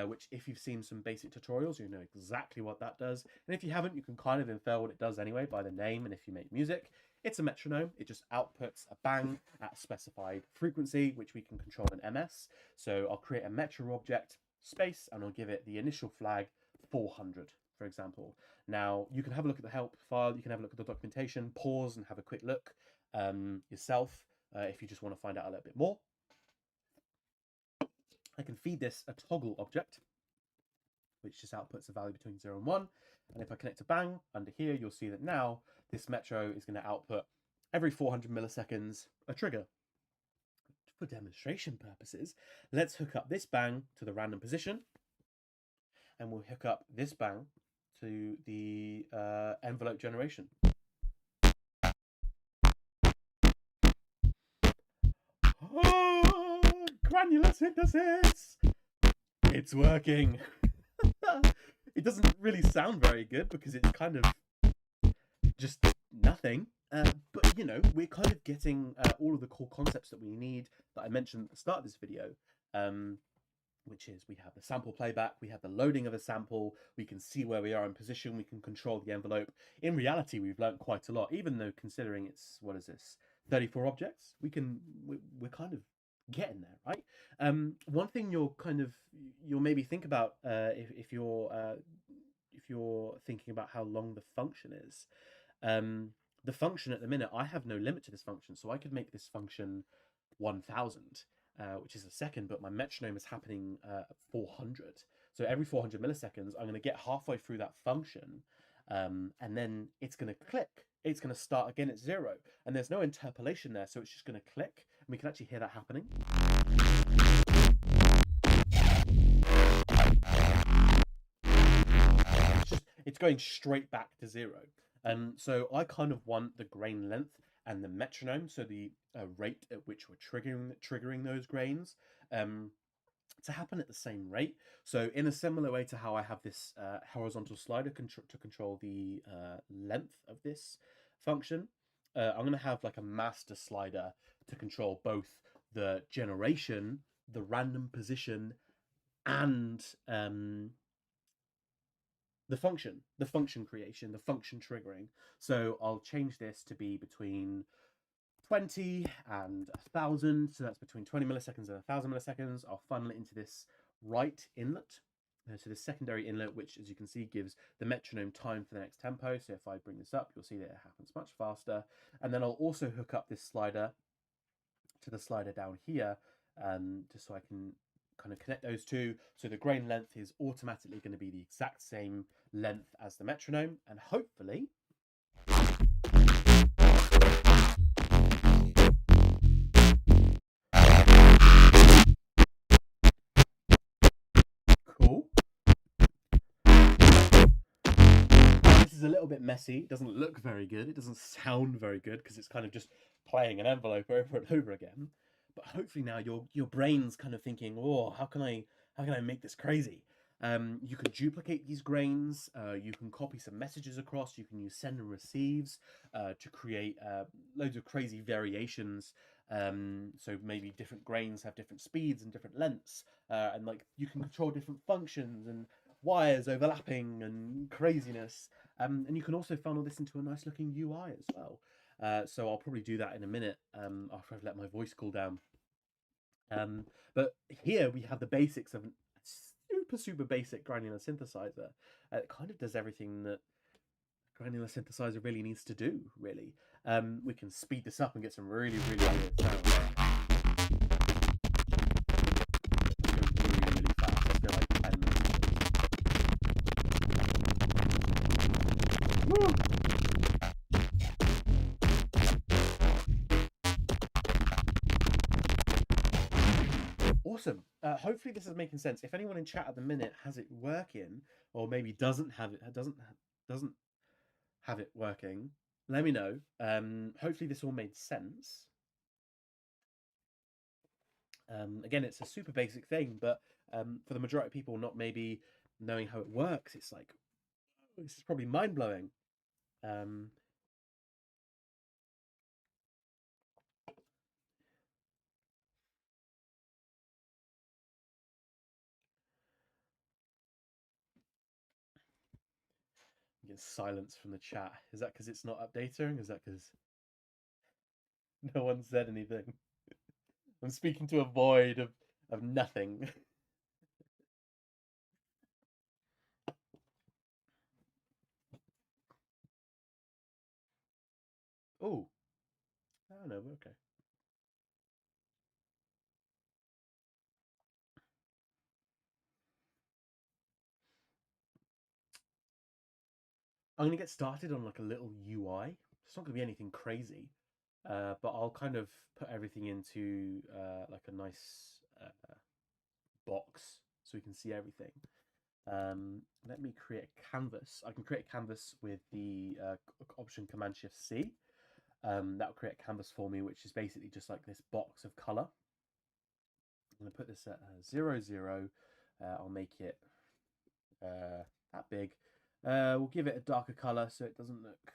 which if you've seen some basic tutorials, you know exactly what that does. And if you haven't, you can kind of infer what it does anyway by the name. And if you make music, it's a metronome. It just outputs a bang at a specified frequency, which we can control in MS. So I'll create a metro object, space, and I'll give it the initial flag 400, for example. Now you can have a look at the help file, you can have a look at the documentation, pause and have a quick look yourself if you just want to find out a little bit more. I can feed this a toggle object, which just outputs a value between 0 and 1. And if I connect to bang under here, you'll see that now this metro is going to output every 400 milliseconds a trigger. For demonstration purposes, let's hook up this bang to the random position, and we'll hook up this bang to the envelope generation. Oh, granular synthesis! It's working! It doesn't really sound very good because it's kind of just nothing. But, you know, we're kind of getting all of the core concepts that we need that I mentioned at the start of this video, which is we have the sample playback, we have the loading of a sample, we can see where we are in position, we can control the envelope. In reality, we've learned quite a lot, even though considering it's, what is this, 34 objects, we're kind of getting there, right? One thing you'll maybe think about if you're thinking about how long the function is. The function at the minute, I have no limit to this function, so I could make this function 1000, which is a second, but my metronome is happening at 400. So every 400 milliseconds, I'm going to get halfway through that function, and then it's going to click, it's going to start again at 0. And there's no interpolation there, so it's just going to click. And we can actually hear that happening. It's going straight back to 0. So I kind of want the grain length and the metronome, so the rate at which we're triggering those grains, to happen at the same rate. So in a similar way to how I have this horizontal slider to control the length of this function, I'm going to have like a master slider to control both the generation, the random position, and the function creation, the function triggering. So I'll change this to be between 20 and 1,000. So that's between 20 milliseconds and 1,000 milliseconds. I'll funnel it into this right inlet. So this secondary inlet, which as you can see gives the metronome time for the next tempo. So if I bring this up, you'll see that it happens much faster. And then I'll also hook up this slider to the slider down here, just so I can kind of connect those two. So the grain length is automatically going to be the exact same length as the metronome, and hopefully cool. This is a little bit messy. It doesn't look very good. It doesn't sound very good because it's kind of just playing an envelope over and over again. But hopefully now your brain's kind of thinking, oh, how can I make this crazy? You can duplicate these grains. You can copy some messages across. You can use send and receives to create loads of crazy variations. So maybe different grains have different speeds and different lengths, and like you can control different functions and wires overlapping and craziness. And you can also funnel this into a nice looking UI as well. So I'll probably do that in a minute after I've let my voice cool down. But here we have the basics of a super basic granular synthesizer. It kind of does everything that granular synthesizer really needs to do, really. We can speed this up and get some really weird sounds. Let's go really fast. Let's go like 10 minutes. Woo! Awesome. Hopefully this is making sense. If anyone in chat at the minute has it working, or maybe doesn't have it working, let me know. Hopefully this all made sense. Again, it's a super basic thing, but for the majority of people not maybe knowing how it works, it's like, this is probably mind-blowing. Get silence from the chat. Is that because it's not updating? Is that because no one said anything? I'm speaking to a void of nothing. Oh, I don't know. Okay. I'm gonna get started on like a little UI. It's not gonna be anything crazy, but I'll kind of put everything into like a nice box so we can see everything. Let me create a canvas. I can create a canvas with the option Command Shift C. That'll create a canvas for me, which is basically just like this box of color. I'm gonna put this at 0, 0. I'll make it that big. We'll give it a darker color so it doesn't look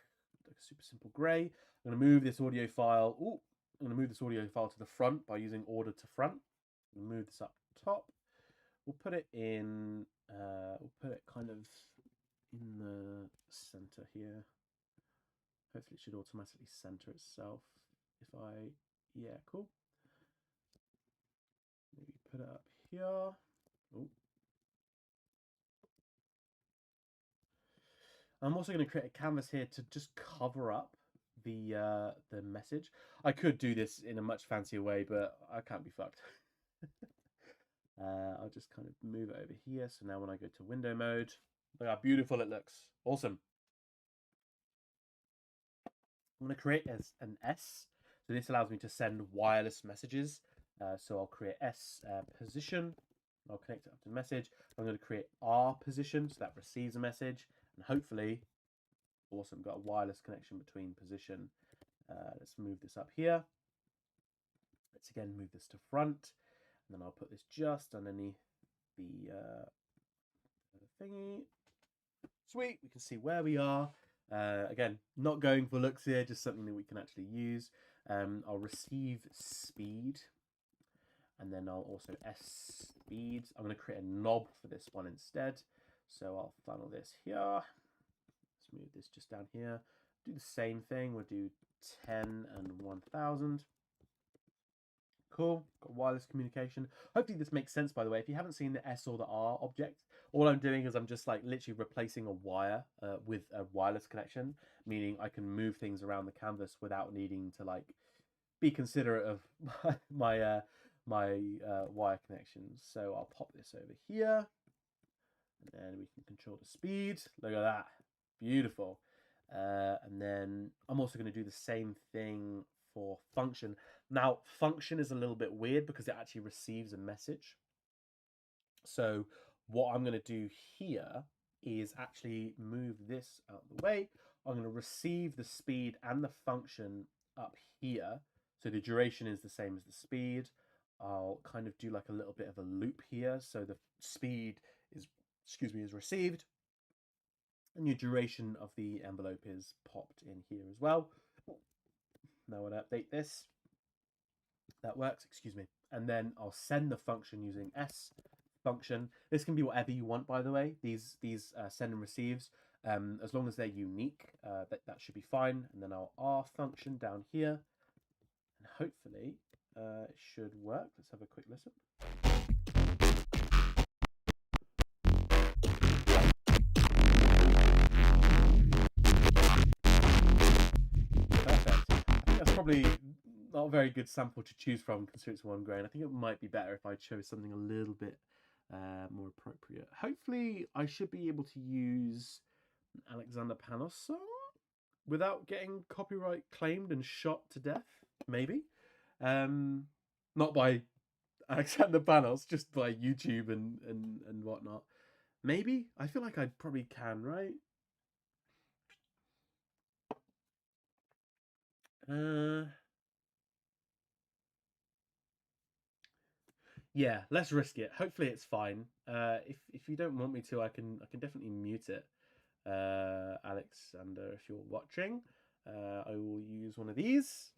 like a super simple gray. I'm going to move this audio file. Ooh, I'm going to move this audio file to the front by using order to front. Move this up top. We'll put it in. We'll put it kind of in the center here. Hopefully, it should automatically center itself. If I, yeah, cool. Maybe put it up here. Oh. I'm also going to create a canvas here to just cover up the message. I could do this in a much fancier way, but I can't be fucked. I'll just kind of move it over here. So now when I go to window mode, look how beautiful it looks. Awesome. I'm going to create an S. So this allows me to send wireless messages. So I'll create S position. I'll connect it up to the message. I'm going to create R position, so that receives a message. And hopefully, awesome, got a wireless connection between position. Let's move this up here. Let's again move this to front. And then I'll put this just underneath the thingy. Sweet, we can see where we are. Again, not going for looks here, just something that we can actually use. I'll receive speed, and then I'll also S speed. I'm going to create a knob for this one instead. So I'll funnel this here. Let's move this just down here. Do the same thing. We'll do 10 and 1000. Cool, got wireless communication. Hopefully this makes sense, by the way. If you haven't seen the S or the R object, all I'm doing is I'm just like literally replacing a wire with a wireless connection, meaning I can move things around the canvas without needing to like be considerate of my wire connections. So I'll pop this over here, and then we can control the speed. Look at that, beautiful. And then I'm also going to do the same thing for function. Now, function is a little bit weird because it actually receives a message. So what I'm going to do here is actually move this out of the way. I'm going to receive the speed and the function up here. So the duration is the same as the speed. I'll kind of do like a little bit of a loop here. So the speed is, is received. And your duration of the envelope is popped in here as well. Now I'll update this. That works, and then I'll send the function using S function. This can be whatever you want, by the way. These send and receives, as long as they're unique, that should be fine. And then I'll R function down here, and hopefully it should work. Let's have a quick listen. Probably not a very good sample to choose from considering it's 1 grain. I think it might be better if I chose something a little bit more appropriate. Hopefully I should be able to use an Alexander Panos song without getting copyright claimed and shot to death, maybe. Not by Alexander Panos, just by YouTube and whatnot. Maybe? I feel like I probably can, right? Yeah, let's risk it. Hopefully it's fine. If you don't want me to, I can definitely mute it. Alexander, if you're watching, I will use one of these.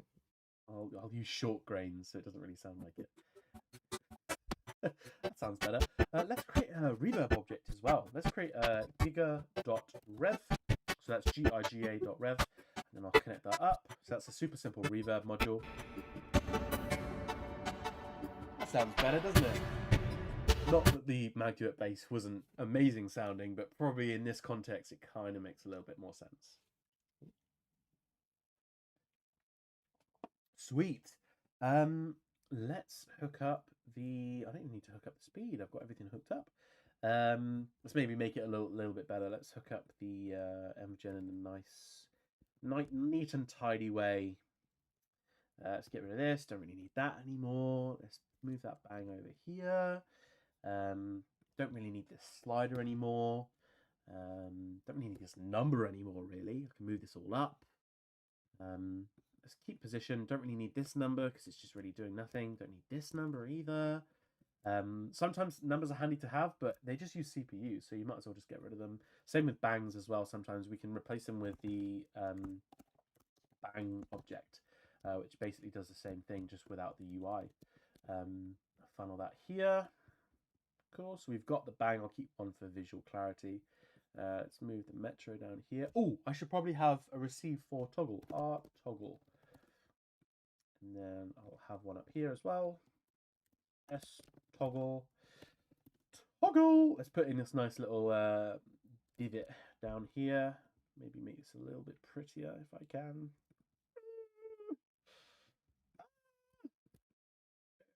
I'll use short grains so it doesn't really sound like it. That sounds better. Let's create a reverb object as well. Let's create a giga.rev. So that's giga.rev, and then I'll connect that up. So that's a super simple reverb module. That sounds better, doesn't it? Not that the mag duet bass wasn't amazing sounding, but probably in this context it kind of makes a little bit more sense. Sweet. Let's hook up the... I don't even need to hook up the speed. I've got everything hooked up. Let's maybe make it a little bit better. Let's hook up the MGen in a nice, neat and tidy way. Let's get rid of this. Don't really need that anymore. Let's move that bang over here. Don't really need this slider anymore. Don't really need this number anymore, really. I can move this all up. Let's keep position. Don't really need this number because it's just really doing nothing. Don't need this number either. Sometimes numbers are handy to have, but they just use CPU, so you might as well just get rid of them. Same with bangs as well. Sometimes we can replace them with the bang object, which basically does the same thing, just without the UI. Funnel that here. Cool, so we've got the bang. I'll keep one for visual clarity. Let's move the metro down here. Oh, I should probably have a receive for toggle. Toggle. And then I'll have one up here as well. S toggle. Toggle. Let's put in this nice little divot down here. Maybe make this a little bit prettier if I can.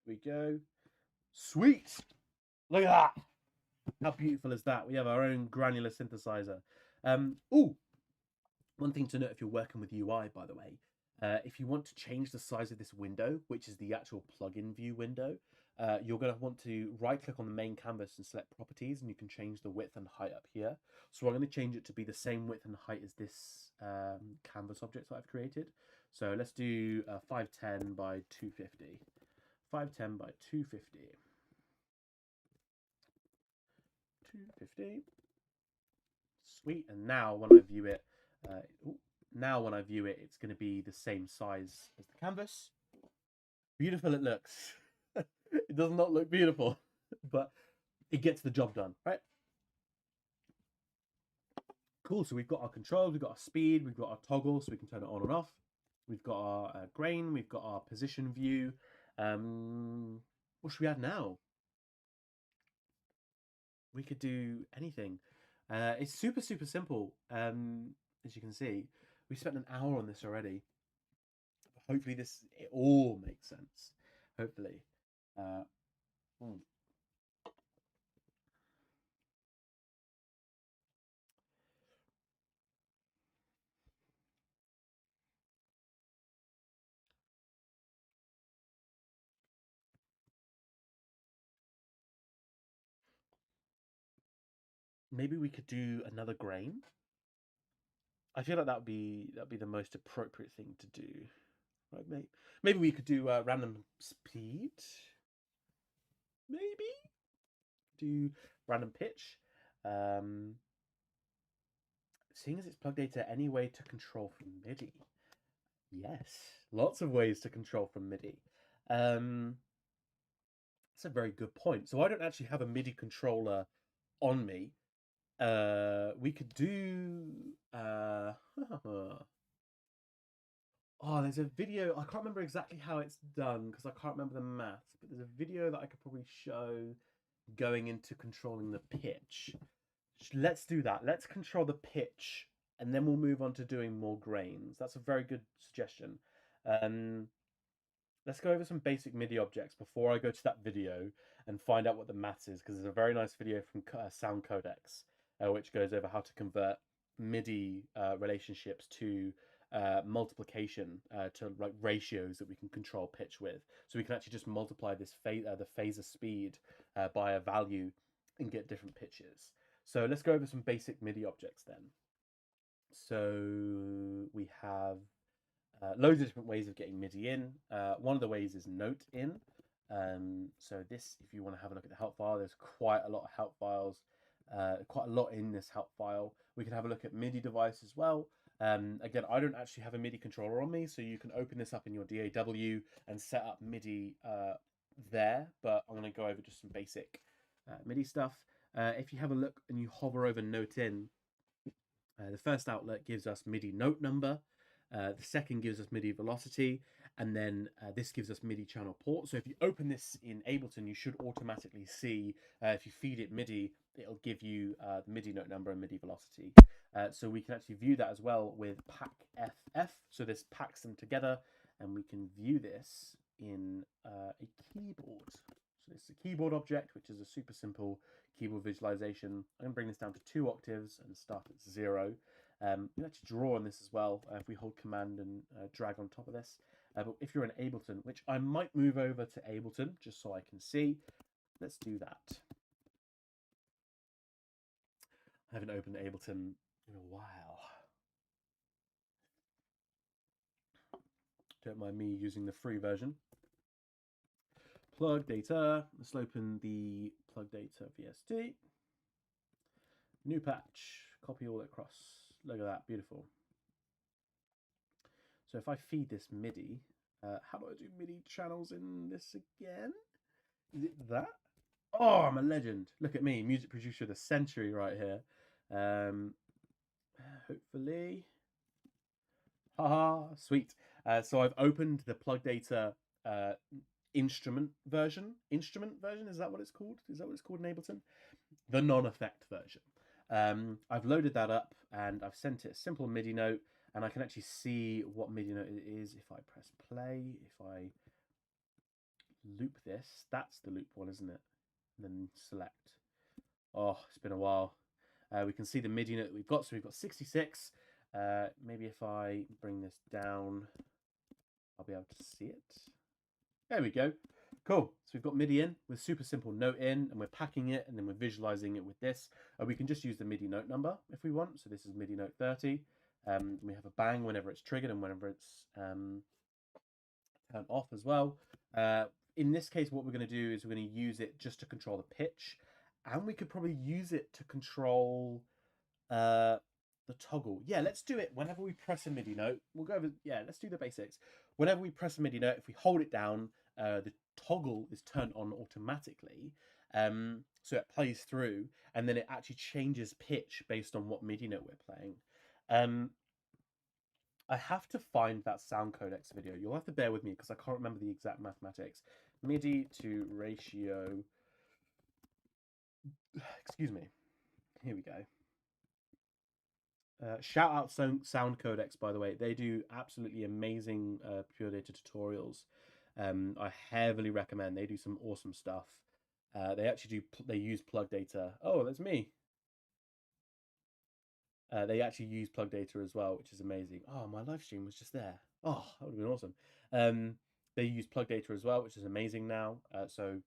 There we go. Sweet. Look at that. How beautiful is that? We have our own granular synthesizer. Oh, One thing to note if you're working with UI, by the way, if you want to change the size of this window, which is the actual plugin view window, you're going to want to right click on the main canvas and select properties, and you can change the width and height up here. So I'm going to change it to be the same width and height as this canvas object that I've created. So let's do 510 by 250. 510 by 250. 250. Sweet. And now when I view it, it's going to be the same size as the canvas. Beautiful it looks. It does not look beautiful, but it gets the job done, right? Cool. So we've got our controls, we've got our speed, we've got our toggle, so we can turn it on and off. We've got our grain, we've got our position view. What should we add now? We could do anything. It's super simple. As you can see, we spent an hour on this already. Hopefully it all makes sense. Hopefully. Maybe we could do another grain. I feel like that'd be the most appropriate thing to do. Right, mate? Maybe we could do random speed. Maybe do random pitch. Seeing as it's PLUGDATA, any way to control from MIDI? Yes, lots of ways to control from MIDI. That's a very good point. So I don't actually have a MIDI controller on me. We could do. Oh, there's a video. I can't remember exactly how it's done because I can't remember the maths, but there's a video that I could probably show going into controlling the pitch. Let's do that. Let's control the pitch and then we'll move on to doing more grains. That's a very good suggestion. Let's go over some basic MIDI objects before I go to that video and find out what the maths is, because there's a very nice video from Sound Codex which goes over how to convert MIDI relationships to multiplication to like ratios that we can control pitch with. So we can actually just multiply this the phaser speed by a value and get different pitches. So let's go over some basic MIDI objects then. So we have loads of different ways of getting MIDI in. One of the ways is note in. So this, if you want to have a look at the help file, there's quite a lot of help files, quite a lot in this help file. We can have a look at MIDI device as well. Again, I don't actually have a MIDI controller on me, so you can open this up in your DAW and set up MIDI there, but I'm going to go over just some basic MIDI stuff. If you have a look and you hover over note in, the first outlet gives us MIDI note number, the second gives us MIDI velocity, and then this gives us MIDI channel port. So if you open this in Ableton, you should automatically see, if you feed it MIDI, it'll give you the MIDI note number and MIDI velocity. So we can actually view that as well with pack FF. So this packs them together, and we can view this in a keyboard. So it's a keyboard object, which is a super simple keyboard visualization. I'm going to bring this down to 2 octaves and start at 0. You can actually draw on this as well if we hold Command and drag on top of this. But if you're in Ableton, which I might move over to Ableton just so I can see, let's do that. I haven't opened Ableton in a while. Don't mind me using the free version. PLUGDATA. Let's open the PLUGDATA VST. New patch. Copy all across. Look at that, beautiful. So if I feed this MIDI, how do I do MIDI channels in this again? Is it that? Oh, I'm a legend. Look at me, music producer of the century right here. Hopefully. Haha, sweet. So I've opened the PLUGDATA instrument version. Instrument version, is that what it's called? Is that what it's called in Ableton? The non-effect version. I've loaded that up and I've sent it a simple MIDI note, and I can actually see what MIDI note it is if I press play. If I loop this, that's the loop one, isn't it? And then select. Oh, it's been a while. We can see the MIDI note that we've got. So we've got 66. Maybe if I bring this down, I'll be able to see it. There we go. Cool. So we've got MIDI in with super simple note in, and we're packing it, and then we're visualizing it with this. We can just use the MIDI note number if we want. So this is MIDI note 30. We have a bang whenever it's triggered and whenever it's turned off as well. In this case, what we're going to do is we're going to use it just to control the pitch, and we could probably use it to control the toggle. Yeah, let's do it whenever we press a MIDI note. We'll go over, yeah, let's do the basics. Whenever we press a MIDI note, if we hold it down, the toggle is turned on automatically. So it plays through, and then it actually changes pitch based on what MIDI note we're playing. I have to find that sound codecs video. You'll have to bear with me because I can't remember the exact mathematics. MIDI to ratio. Excuse me. Here we go. Shout out Sound Codecs, by the way. They do absolutely amazing Pure Data tutorials. I heavily recommend. They do some awesome stuff. They actually they use PLUGDATA. Oh, that's me. They actually use PLUGDATA as well, which is amazing. Oh, my live stream was just there. Oh, that would have been awesome. They use PLUGDATA as well, which is amazing now. So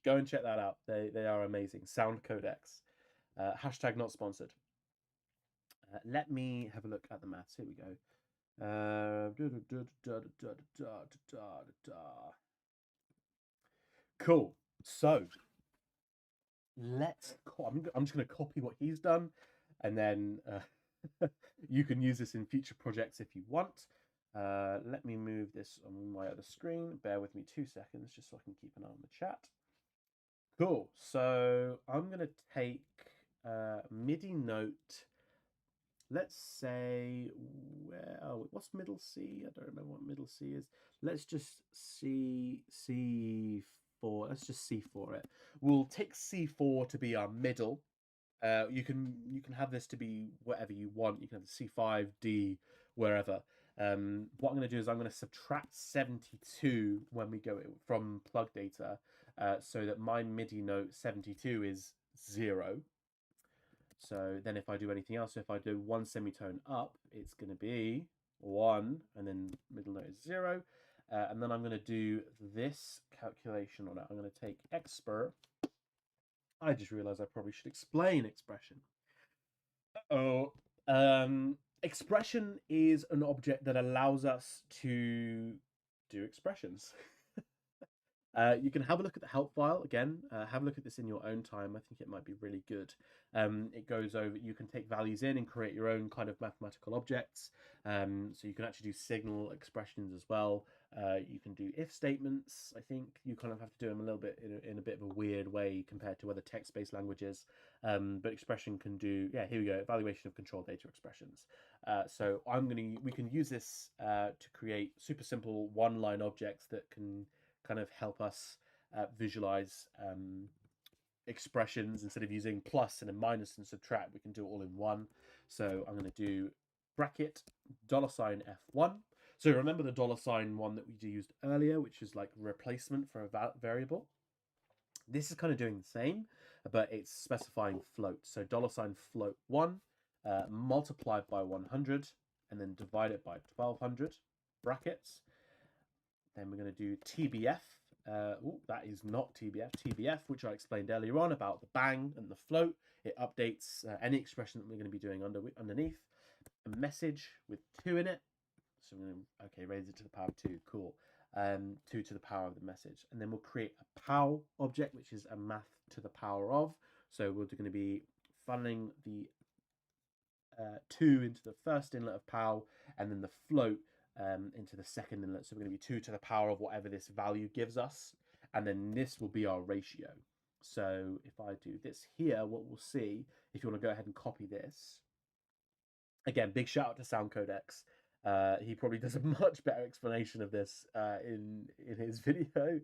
go and check that out. They are amazing. Sound Codecs. Hashtag not sponsored. Let me have a look at the maths. Here we go. Cool. So I'm just going to copy what he's done, and then you can use this in future projects if you want. Let me move this on my other screen. Bear with me 2 seconds just so I can keep an eye on the chat. Cool. So I'm going to take MIDI note. Let's say, what's middle C? I don't remember what middle C is. Let's just C4. Let's just C4 it. We'll take C4 to be our middle. You can have this to be whatever you want. You can have the C5, D, wherever. What I'm going to do is I'm going to subtract 72 when we go from PLUGDATA, so that my MIDI note 72 is 0. So then if I do anything else, so if I do one semitone up, it's going to be 1, and then middle note is 0. And then I'm going to do this calculation on it. I'm going to take expr. I just realized I probably should explain expression. Expression is an object that allows us to do expressions. You can have a look at the help file again. Have a look at this in your own time. I think it might be really good. It goes over, you can take values in and create your own kind of mathematical objects. So you can actually do signal expressions as well. You can do if statements. I think you kind of have to do them a little bit in a bit of a weird way compared to other text-based languages. But expression can do, yeah, here we go, evaluation of control data expressions. So we can use this to create super simple one-line objects that can kind of help us visualize expressions. Instead of using plus and a minus and subtract, we can do it all in one. So I'm going to do bracket $F1. So remember the $1 that we used earlier, which is like replacement for a variable. This is kind of doing the same, but it's specifying float. So $float1 multiplied by 100 and then divide it by 1200 brackets. Then we're going to do TBF. That is not TBF. TBF, which I explained earlier on about the bang and the float. It updates any expression that we're going to be doing underneath. A message with 2 in it. So we're going to, okay, raise it to the power of 2. Cool. 2 to the power of the message. And then we'll create a POW object, which is a math to the power of. So we're going to be funneling the 2 into the first inlet of POW, and then the float into the second inlet. So we're going to be 2 to the power of whatever this value gives us, and then this will be our ratio. So if I do this here, what we'll see, if you want to go ahead and copy this, again, big shout out to Sound Codecs. He probably does a much better explanation of this in his video.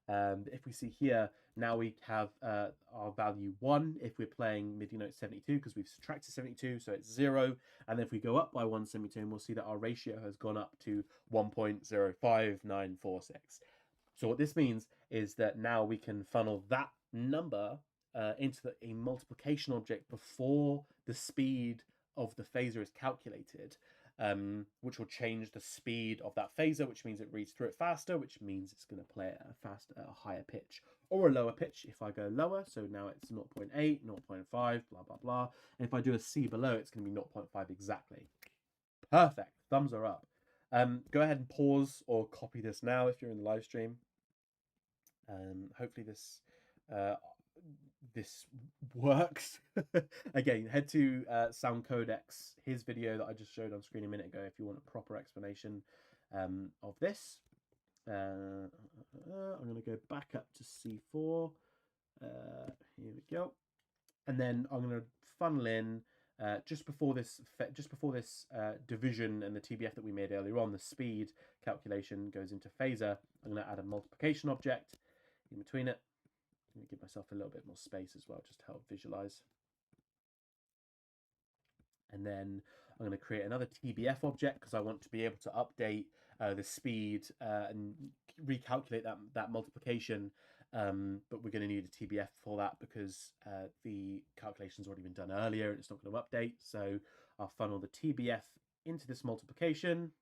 If we see here, now we have our value 1 if we're playing MIDI note 72, because we've subtracted 72, so it's 0. And then if we go up by 1 semitone, we'll see that our ratio has gone up to 1.05946. So what this means is that now we can funnel that number into a multiplication object before the speed of the phaser is calculated, which will change the speed of that phaser, which means it reads through it faster, which means it's going to play at a higher pitch or a lower pitch if I go lower. So now it's 0.8, 0.5, blah, blah, blah. And if I do a C below, it's going to be 0.5 exactly. Perfect. Thumbs are up. Go ahead and pause or copy this now if you're in the live stream. Hopefully this works. Again, head to Sound Codex, his video that I just showed on screen a minute ago, if you want a proper explanation of this. I'm going to go back up to C4. Here we go. And then I'm going to funnel in just before this division and the TBF that we made earlier on, the speed calculation goes into phaser. I'm going to add a multiplication object in between it. I'm going to give myself a little bit more space as well, just to help visualize. And then I'm going to create another TBF object because I want to be able to update the speed and recalculate that multiplication. But we're going to need a TBF for that because the calculation's already been done earlier and it's not going to update. So I'll funnel the TBF into this multiplication.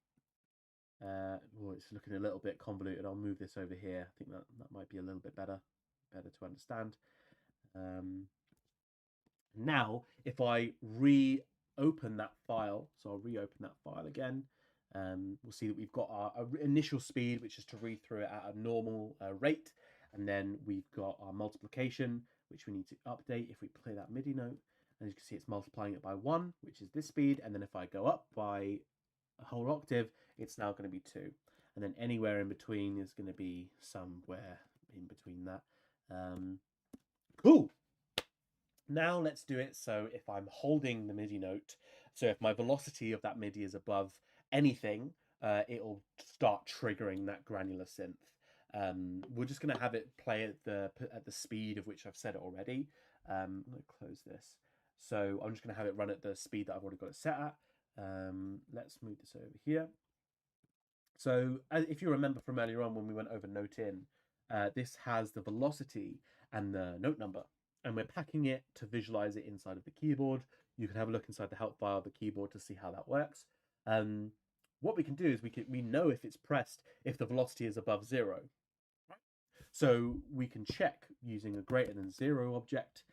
It's looking a little bit convoluted. I'll move this over here. I think that might be a little bit better to understand. Now, if I reopen that file, so I'll reopen that file again, we'll see that we've got our initial speed, which is to read through it at a normal rate. And then we've got our multiplication, which we need to update if we play that MIDI note. And as you can see, it's multiplying it by 1, which is this speed. And then if I go up by a whole octave, it's now going to be 2. And then anywhere in between is going to be somewhere in between that. Cool. Now let's do it. So if I'm holding the MIDI note, so if my velocity of that MIDI is above anything, it'll start triggering that granular synth. We're just going to have it play at the speed of which I've set it already. I'm going to close this. So I'm just going to have it run at the speed that I've already got it set at. Let's move this over here. So if you remember from earlier on when we went over note in, this has the velocity and the note number, and we're packing it to visualize it inside of the keyboard. You can have a look inside the help file of the keyboard to see how that works. What we can do is we know if it's pressed if the velocity is above 0. So we can check using a greater than 0 object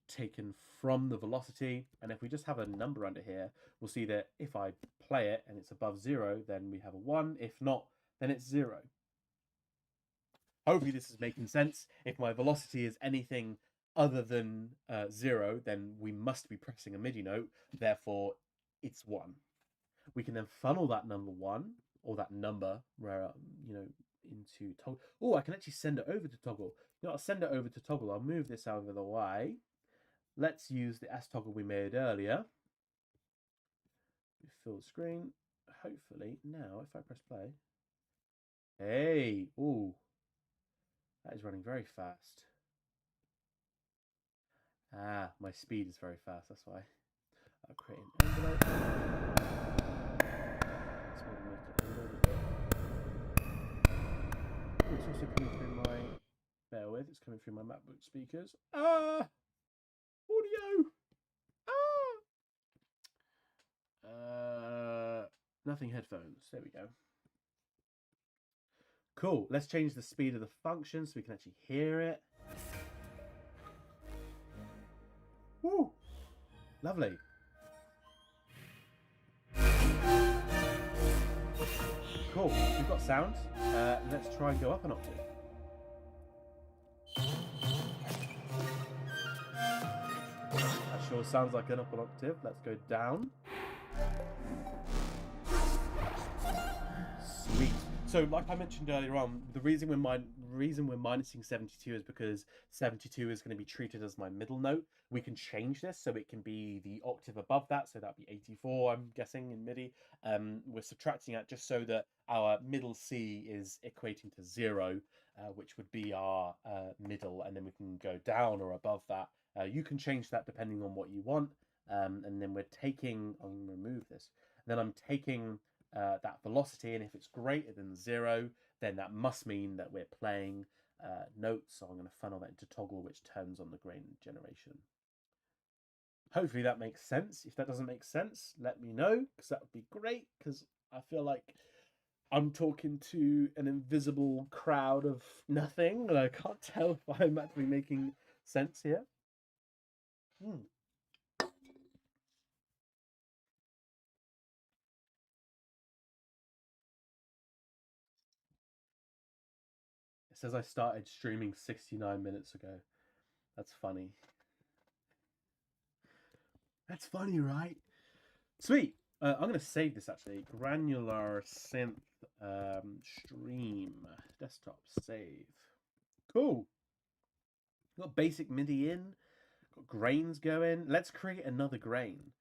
taken from the velocity, and if we just have a number under here, we'll see that if I play it and it's above 0, then we have a 1. If not, then it's 0. Hopefully this is making sense. If my velocity is anything other than 0, then we must be pressing a MIDI note, therefore it's 1. We can then funnel that number 1, or that number, where into toggle. Oh, I can actually send it over to toggle. I'll send it over to toggle. I'll move this out of the way. Let's use the S toggle we made earlier. Fill the screen. Hopefully now, if I press play, hey, ooh, that is running very fast. My speed is very fast. That's why. I'll create an envelope. It's also coming through my, bear with, it's coming through my MacBook speakers. Audio! Nothing headphones, there we go. Cool, let's change the speed of the function so we can actually hear it. Woo! Lovely. Cool, we've got sound. Let's try and go up an octave. That sure sounds like an up an octave. Let's go down. Sweet. So, like I mentioned earlier on, the reason we're minusing 72 is because 72 is going to be treated as my middle note. We can change this so it can be the octave above that, so that'd be 84, I'm guessing, in MIDI. We're subtracting that just so that our middle C is equating to 0, which would be our middle, and then we can go down or above that. You can change that depending on what you want, and then we're taking, I'm going to remove this, then I'm taking that velocity, and if it's greater than 0, then that must mean that we're playing notes. So I'm going to funnel that into toggle, which turns on the grain generation. Hopefully that makes sense. If that doesn't make sense, let me know, because that would be great, because I feel like I'm talking to an invisible crowd of nothing, and I can't tell if I'm actually making sense here. It says I started streaming 69 minutes ago. That's funny. That's funny, right? Sweet. I'm going to save this actually. Granular synth stream. Desktop save. Cool. Got basic MIDI in. Got grains going. Let's create another grain.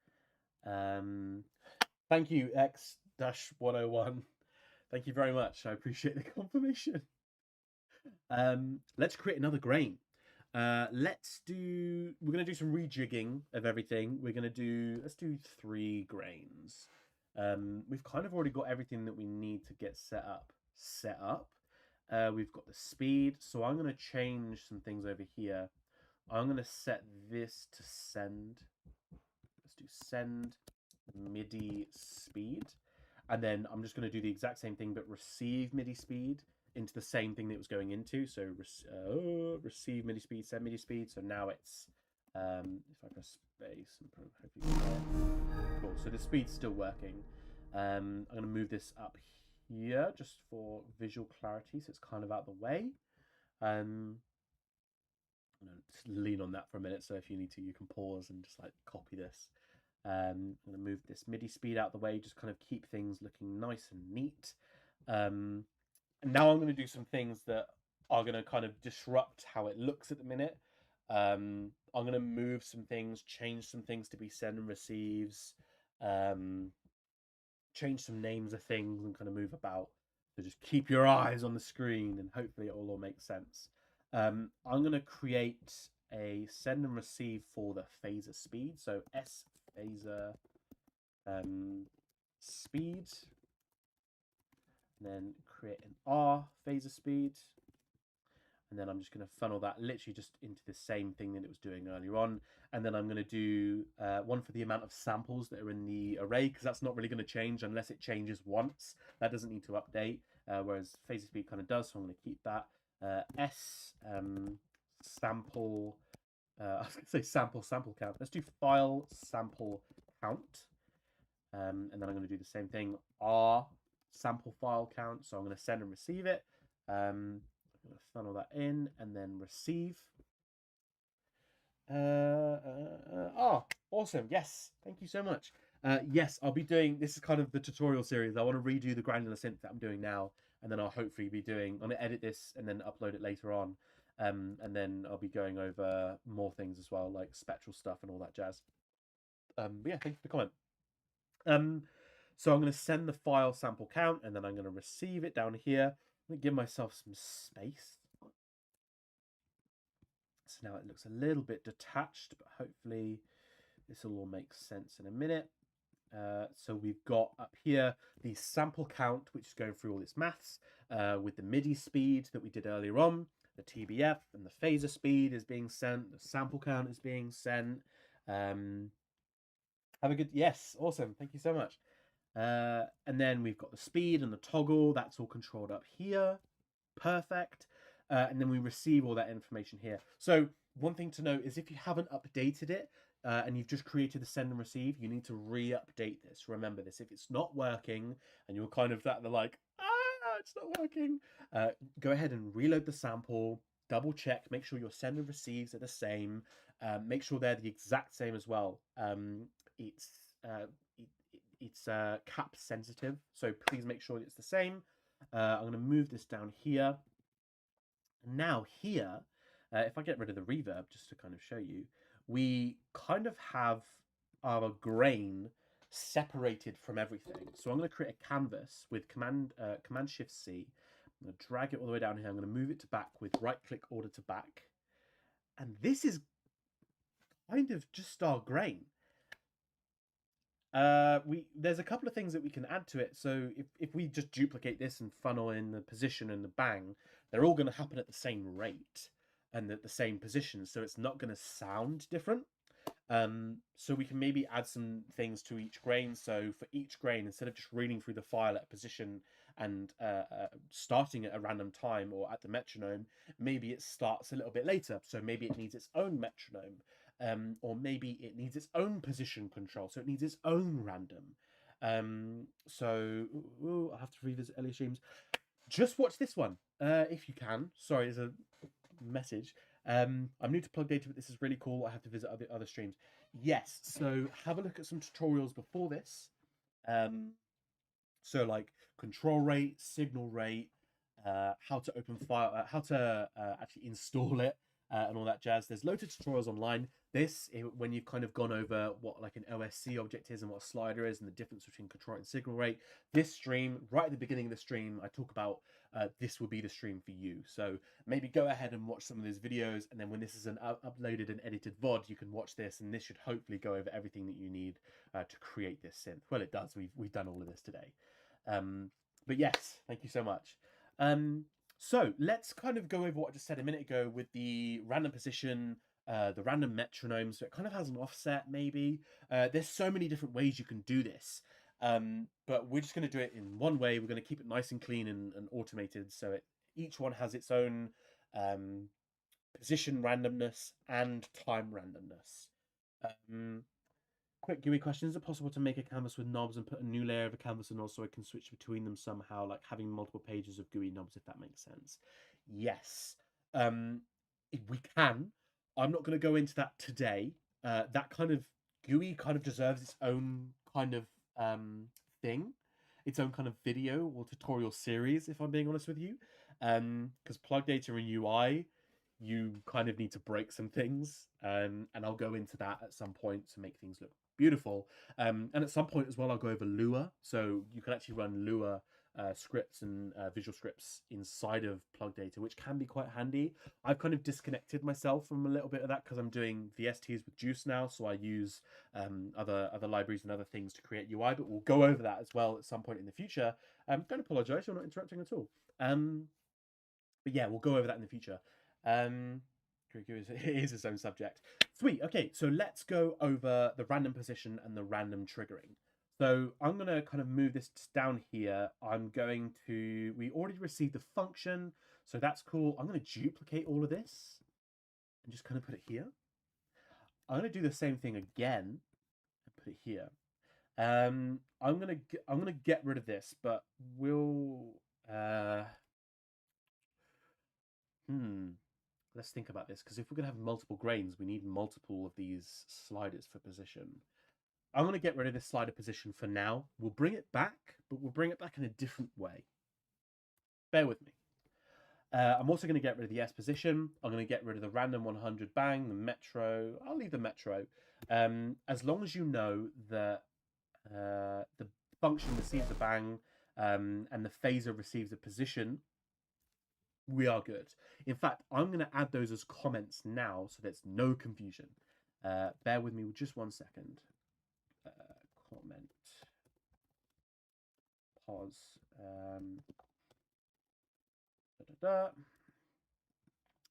Thank you, X-101. Thank you very much. I appreciate the confirmation. Let's create another grain. We're gonna do some rejigging of everything. Let's do 3 grains. We've kind of already got everything that we need to get set up. We've got the speed, so I'm gonna change some things over here. I'm gonna set this to send. Let's do send MIDI speed, and then I'm just gonna do the exact same thing but receive MIDI speed into the same thing that it was going into. So receive MIDI speed, send MIDI speed. So now it's if I press space and hopefully cool. So the speed's still working. I'm going to move this up here just for visual clarity, so it's kind of out the way. I'm going to lean on that for a minute, so if you need to, you can pause and just like copy this. I'm going to move this MIDI speed out the way, just kind of keep things looking nice and neat. And now I'm going to do some things that are going to kind of disrupt how it looks at the minute. I'm going to move some things, change some things to be send and receives, change some names of things and kind of move about. So just keep your eyes on the screen and hopefully it will all make sense. I'm going to create a send and receive for the phaser speed. So S phaser speed. And then create an R phaser speed. And then I'm just going to funnel that literally just into the same thing that it was doing earlier on. And then I'm going to do one for the amount of samples that are in the array, because that's not really going to change unless it changes once. That doesn't need to update, whereas phaser speed kind of does, so I'm going to keep that. S sample, I was going to say sample count. Let's do file sample count. And then I'm going to do the same thing, R sample file count. So I'm going to send and receive it. I'm going to funnel that in and then receive. Oh, awesome. Yes. Thank you so much. Yes, I'll be doing, this is kind of the tutorial series. I want to redo the granular synth that I'm doing now, and then I'll hopefully be doing, I'm going to edit this and then upload it later on. And then I'll be going over more things as well, like spectral stuff and all that jazz. But yeah, thank you for the comment. So I'm going to send the file sample count, and then I'm going to receive it down here. I'm going to give myself some space. So now it looks a little bit detached, but hopefully this will all make sense in a minute. So we've got up here the sample count, which is going through all its maths, with the MIDI speed that we did earlier on, the TBF and the phaser speed is being sent, the sample count is being sent. Have a good, yes, awesome, thank you so much. And then we've got the speed and the toggle, that's all controlled up here, perfect. And then we receive all that information here. So one thing to note is if you haven't updated it and you've just created the send and receive, you need to re-update this. Remember this. If it's not working and you're kind of that, they're like, it's not working, go ahead and reload the sample, double check, make sure your send and receives are the same, make sure they're the exact same as well. It's cap sensitive, so please make sure it's the same. I'm going to move this down here. Now here, if I get rid of the reverb just to kind of show you, we kind of have our grain separated from everything. So I'm going to create a canvas with Command Shift C. I'm going to drag it all the way down here. I'm going to move it to back with right click order to back. And this is kind of just our grain. There's a couple of things that we can add to it. So if we just duplicate this and funnel in the position and the bang, they're all going to happen at the same rate and at the same position. So it's not going to sound different. So we can maybe add some things to each grain. So for each grain, instead of just reading through the file at a position and starting at a random time or at the metronome, maybe it starts a little bit later. So maybe it needs its own metronome, or maybe it needs its own position control. So it needs its own random. I'll have to revisit earlier streams. Just watch this one if you can. Sorry, there's a message. I'm new to PLUGDATA, but this is really cool. I have to visit other streams. Yes, so have a look at some tutorials before this. So like control rate, signal rate, how to open file, how to actually install it, and all that jazz. There's loads of tutorials online. When you've kind of gone over what like an OSC object is and what a slider is and the difference between control rate and signal rate, this stream, right at the beginning of the stream, I talk about this will be the stream for you. So maybe go ahead and watch some of those videos, and then when this is an uploaded and edited VOD, you can watch this, and this should hopefully go over everything that you need to create this synth. Well, it does. We've done all of this today. But yes, thank you so much. So let's kind of go over what I just said a minute ago with the random position, the random metronome. So it kind of has an offset, maybe. There's so many different ways you can do this. But we're just going to do it in one way. We're going to keep it nice and clean and automated. So each one has its own position randomness and time randomness. Quick GUI question. Is it possible to make a canvas with knobs and put a new layer of a canvas and also I can switch between them somehow, like having multiple pages of GUI knobs, if that makes sense? Yes. We can. I'm not going to go into that today. That kind of GUI kind of deserves its own kind of thing, its own kind of video or tutorial series, if I'm being honest with you. Because PLUGDATA and UI, you kind of need to break some things, and I'll go into that at some point to make things look beautiful. And at some point as well, I'll go over Lua, so you can actually run Lua scripts and visual scripts inside of PLUGDATA, which can be quite handy. I've kind of disconnected myself from a little bit of that because I'm doing VSTs with Juice now, so I use other libraries and other things to create UI, but we'll go over that as well at some point in the future. Don't apologize, you're not interrupting at all. But yeah, we'll go over that in the future. It is its own subject. Sweet. Okay, so let's go over the random position and the random triggering. So I'm going to kind of move this down here. We already received the function, so that's cool. I'm going to duplicate all of this and just kind of put it here. I'm going to do the same thing again and put it here. I'm going to get rid of this, but we'll let's think about this, because if we're going to have multiple grains, we need multiple of these sliders for position. I'm going to get rid of this slider position for now. We'll bring it back, but we'll bring it back in a different way. Bear with me. I'm also going to get rid of the S position. I'm going to get rid of the random 100 bang, the metro. I'll leave the metro. As long as you know that the function receives a bang and the phaser receives a position, we are good. In fact, I'm going to add those as comments now so there's no confusion. Bear with me just 1 second. Comment. Pause.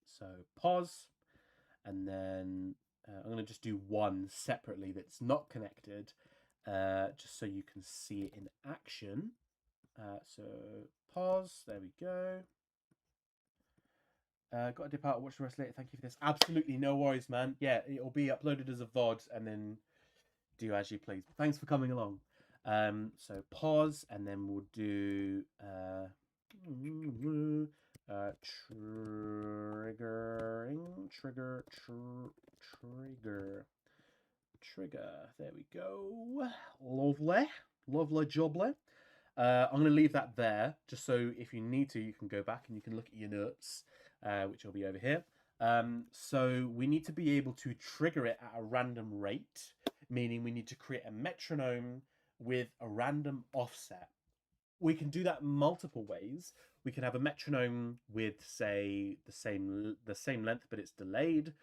So pause. And then I'm going to just do one separately that's not connected, just so you can see it in action. So pause. There we go. Got to dip out and watch the rest later. Thank you for this. Absolutely no worries, man. Yeah, it'll be uploaded as a VOD and then do as you please. Thanks for coming along. So pause, and then we'll do trigger. There we go. Lovely jubbly. I'm going to leave that there, just so if you need to, you can go back and you can look at your notes, which will be over here. So we need to be able to trigger it at a random rate, meaning we need to create a metronome with a random offset. We can do that multiple ways. We can have a metronome with, say, the same length, but it's delayed.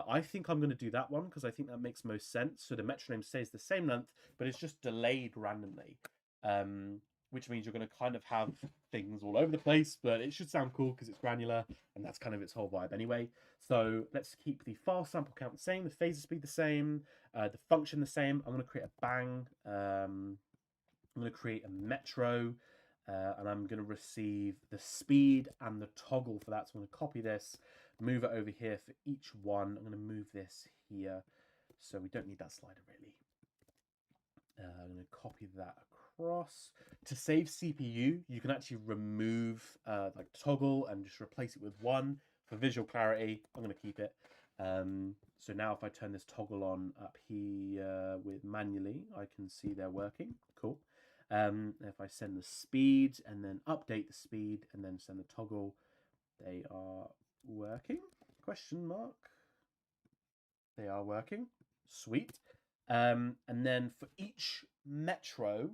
I think I'm going to do that one because I think that makes most sense. So the metronome stays the same length, but it's just delayed randomly. which means you're going to kind of have things all over the place, but it should sound cool because it's granular, and that's kind of its whole vibe anyway. So let's keep the file sample count the same, the phaser speed the same, the function the same. I'm going to create a bang. I'm going to create a metro, and I'm going to receive the speed and the toggle for that. So I'm going to copy this, move it over here for each one. I'm going to move this here, so we don't need that slider really. I'm going to copy that across. To save CPU, you can actually remove like toggle and just replace it with 1 for visual clarity. I'm going to keep it. So now if I turn this toggle on up here with manually, I can see they're working. Cool. If I send the speed and then update the speed and then send the toggle, they are working? Question mark. They are working. Sweet. And then for each metro,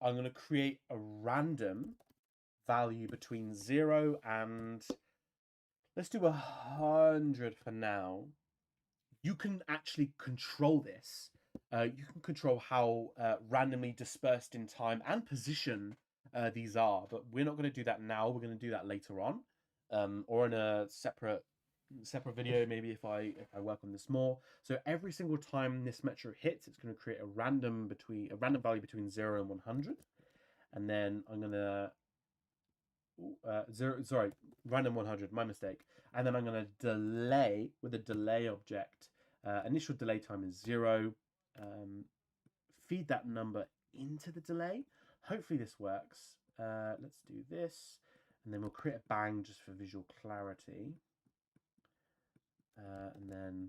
I'm going to create a random value between 0 and, let's do 100 for now. You can actually control this. You can control how randomly dispersed in time and position these are, but we're not going to do that now. We're going to do that later on, or in a separate video, maybe if I work on this more. So every single time this metro hits, it's going to create a random value between 0 and 100, and then I'm going to random 100, my mistake. And then I'm going to delay with a delay object. Initial delay time is 0. Feed that number into the delay. Hopefully this works. Let's do this, and then we'll create a bang just for visual clarity. And then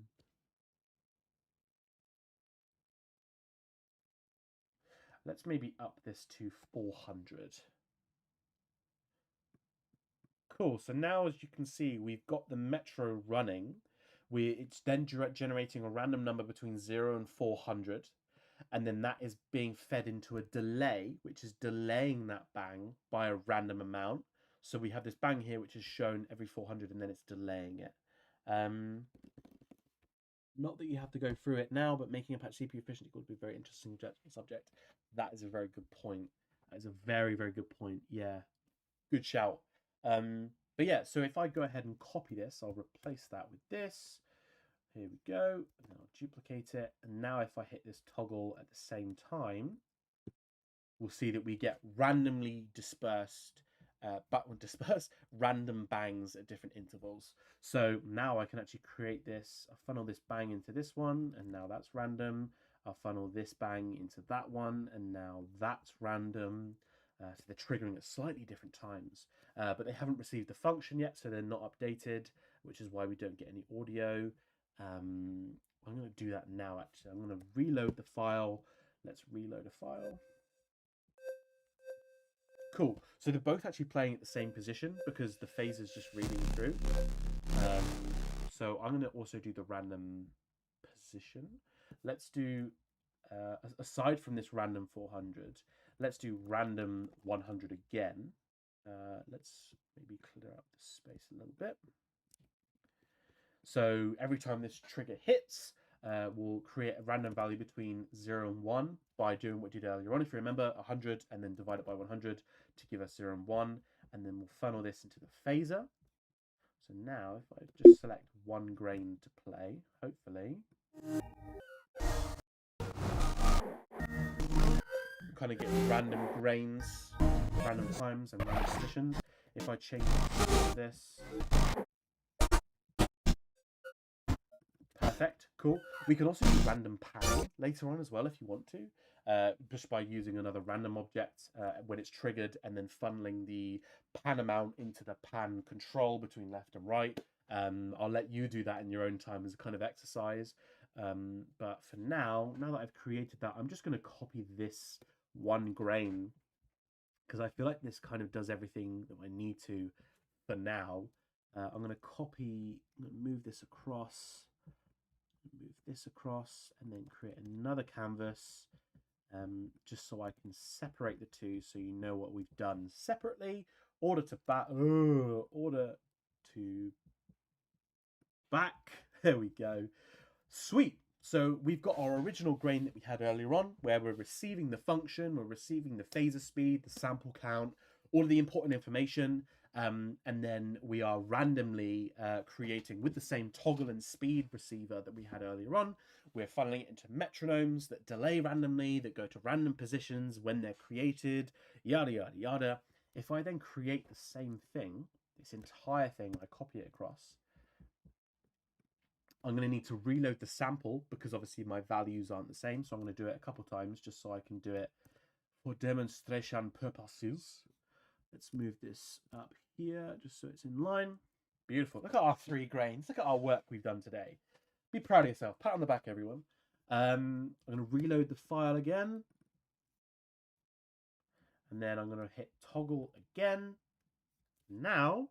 let's maybe up this to 400. Cool. So now, as you can see, we've got the metro running. It's then generating a random number between 0 and 400. And then that is being fed into a delay, which is delaying that bang by a random amount. So we have this bang here, which is shown every 400, and then it's delaying it. Not that you have to go through it now, but making a patch CPU efficient would be a very interesting subject. That is a very good point. That is a very, very good point. Yeah, good shout. But yeah, so if I go ahead and copy this, I'll replace that with this. Here we go, and then I'll duplicate it. And now if I hit this toggle at the same time, we'll see that we get randomly dispersed random bangs at different intervals. So now I can actually create this. I'll funnel this bang into this one, and now that's random. I'll funnel this bang into that one, and now that's random. So they're triggering at slightly different times, but they haven't received the function yet, so they're not updated, which is why we don't get any audio. I'm going to do that now, actually. I'm going to reload the file. Let's reload a file. Cool. So they're both actually playing at the same position because the phase is just reading through. So I'm going to also do the random position. Let's do, aside from this random 400, let's do random 100 again. Let's maybe clear up the space a little bit. So every time this trigger hits, we'll create a random value between 0 and 1 by doing what we did earlier on. If you remember, 100 and then divide it by 100 to give us 0 and 1. And then we'll funnel this into the phaser. So now if I just select 1 grain to play, hopefully, kind of get random grains, random times and random positions. If I change this, perfect, cool. We can also do random panning later on as well if you want to, just by using another random object when it's triggered, and then funneling the pan amount into the pan control between left and right. I'll let you do that in your own time as a kind of exercise. But for now that I've created that, I'm just going to copy this 1 grain because I feel like this kind of does everything that I need to for now. I'm going to move this across, and then create another canvas, just so I can separate the two, so you know what we've done separately. Order to back. There we go. Sweet. So we've got our original grain that we had earlier on, where we're receiving the function, we're receiving the phaser speed, the sample count, all of the important information, and then we are randomly creating with the same toggle and speed receiver that we had earlier on. We're funneling it into metronomes that delay randomly, that go to random positions when they're created, yada, yada, yada. If I then create the same thing, this entire thing, I copy it across, I'm going to need to reload the sample because obviously my values aren't the same. So I'm going to do it a couple times just so I can do it for demonstration purposes. Let's move this up here just so it's in line. Beautiful. Look at our 3 grains. Look at our work we've done today. Be proud of yourself. Pat on the back, everyone. I'm going to reload the file again. And then I'm going to hit toggle again. Now,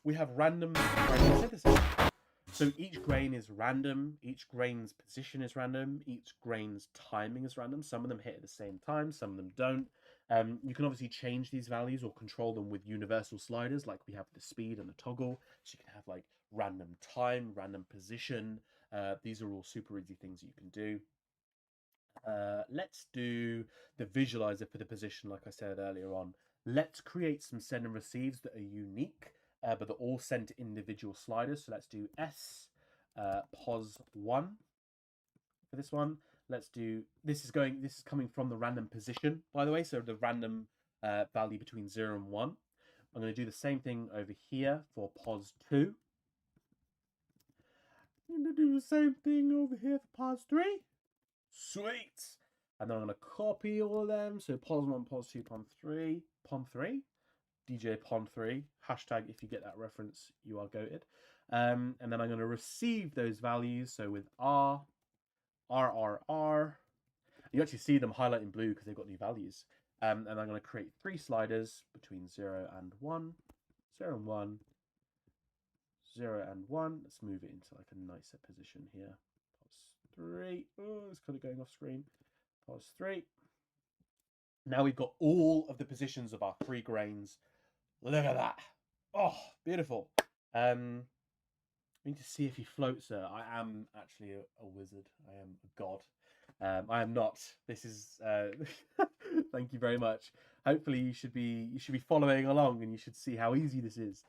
we have random grain synthesis. So each grain is random, each grain's position is random, each grain's timing is random. Some of them hit at the same time, some of them don't. You can obviously change these values or control them with universal sliders like we have the speed and the toggle. So you can have like random time, random position. These are all super easy things you can do. Let's do the visualizer for the position like I said earlier on. Let's create some send and receives that are unique. But they're all sent to individual sliders. So let's do S pos1 for this one. Let's do, this is coming from the random position, by the way. So the random value between 0 and 1. I'm going to do the same thing over here for pos2. I'm going to do the same thing over here for pos3. Sweet. And then I'm going to copy all of them. So pos1, pos2, pom3, pom3. DJ Pon3, hashtag if you get that reference, you are goated. And then I'm going to receive those values. So with R, you actually see them highlight in blue because they've got new values. And I'm going to create 3 sliders between 0 and 1, 0 and 1, 0 and 1. Let's move it into like a nicer position here. Pause 3. Oh, it's kind of going off screen. Pause 3. Now we've got all of the positions of our 3 grains. Look at that. Oh, beautiful. We need to see if he floats. I am actually a wizard. I am a god. I am not. This is thank you very much. Hopefully you should be following along and you should see how easy this is.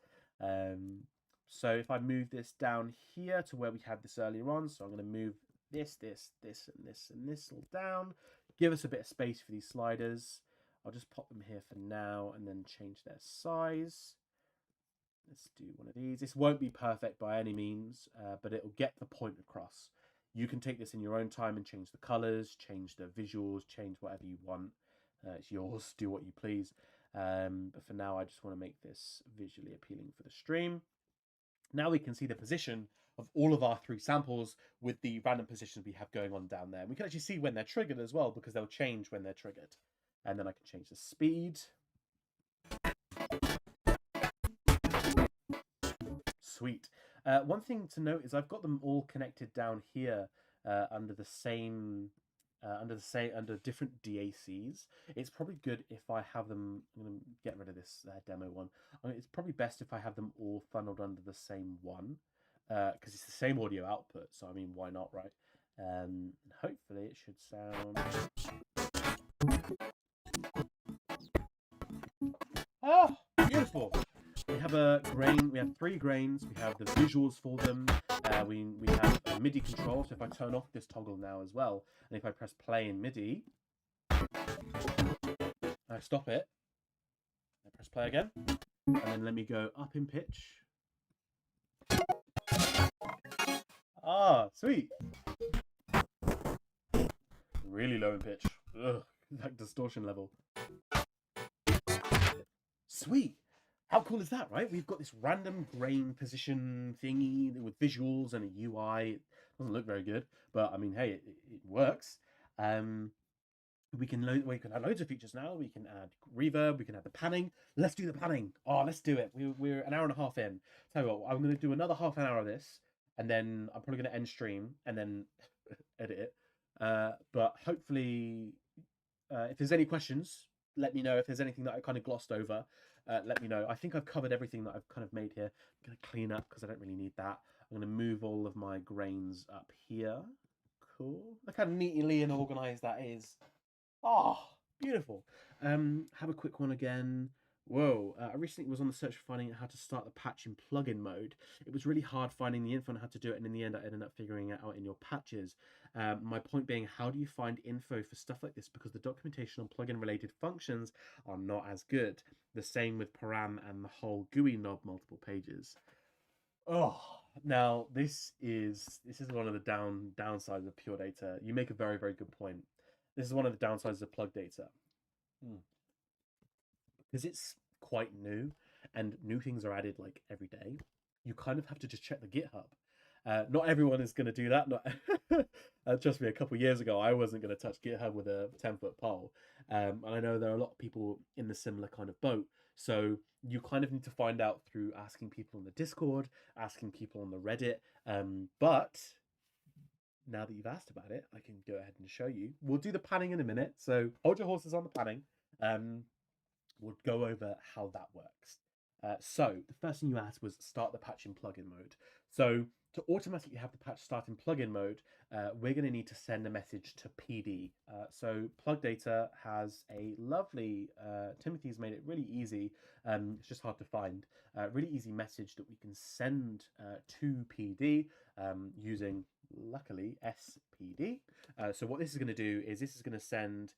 So if I move this down here to where we had this earlier on, so I'm going to move this and this all down. Give us a bit of space for these sliders. I'll just pop them here for now and then change their size. Let's do one of these. This won't be perfect by any means, but it'll get the point across. You can take this in your own time and change the colors, change the visuals, change whatever you want. It's yours, do what you please. But for now, I just want to make this visually appealing for the stream. Now we can see the position of all of our 3 samples with the random positions we have going on down there. And we can actually see when they're triggered as well because they'll change when they're triggered. And then I can change the speed. Sweet. One thing to note is I've got them all connected down here under different DACs. It's probably good if I have them. I'm going to get rid of this demo one. It's probably best if I have them all funneled under the same one because it's the same audio output. So I mean, why not, right? Hopefully it should sound. Oh, beautiful. We have a grain, we have 3 grains, we have the visuals for them, we have a MIDI control, so if I turn off this toggle now as well, and if I press play in MIDI, I stop it, I press play again, and then let me go up in pitch. Ah, sweet. Really low in pitch. Ugh, that distortion level. Sweet. How cool is that, right? We've got this random grain position thingy with visuals and a UI. It doesn't look very good, but I mean, hey, it works. We can add loads of features now. We can add reverb. We can add the panning. Let's do the panning. Oh, let's do it. We're an hour and a half in. Tell you what, I'm going to do another half an hour of this, and then I'm probably going to end stream and then edit it. But hopefully, if there's any questions, let me know if there's anything that I kind of glossed over. let me know. I think I've covered everything that I've kind of made here. I'm going to clean up because I don't really need that. I'm going to move all of my grains up here. Cool. Look how neatly and organized that is. Oh, beautiful. Have a quick one again. Whoa, I recently was on the search for finding out how to start the patch in plugin mode. It was really hard finding the info on how to do it, and in the end I ended up figuring it out in your patches. My point being, how do you find info for stuff like this? Because the documentation on plugin related functions are not as good. The same with param and the whole GUI knob multiple pages. Oh, now this is one of the downsides of pure data. You make a very, very good point. This is one of the downsides of PLUGDATA. Because it's quite new and new things are added like every day, you kind of have to just check the GitHub. Not everyone is going to do that. Not trust me, a couple of years ago, I wasn't going to touch GitHub with a 10-foot pole. And I know there are a lot of people in the similar kind of boat. So you kind of need to find out through asking people on the Discord, asking people on the Reddit. But now that you've asked about it, I can go ahead and show you. We'll do the panning in a minute. So hold your horses on the panning. We'll go over how that works. So the first thing you asked was start the patch in plugin mode. So to automatically have the patch start in plugin mode, we're going to need to send a message to PD. So PLUGDATA has a lovely, Timothy's made it really easy, it's just hard to find, really easy message that we can send to PD using, luckily, SPD. So what this is going to do is this is going to send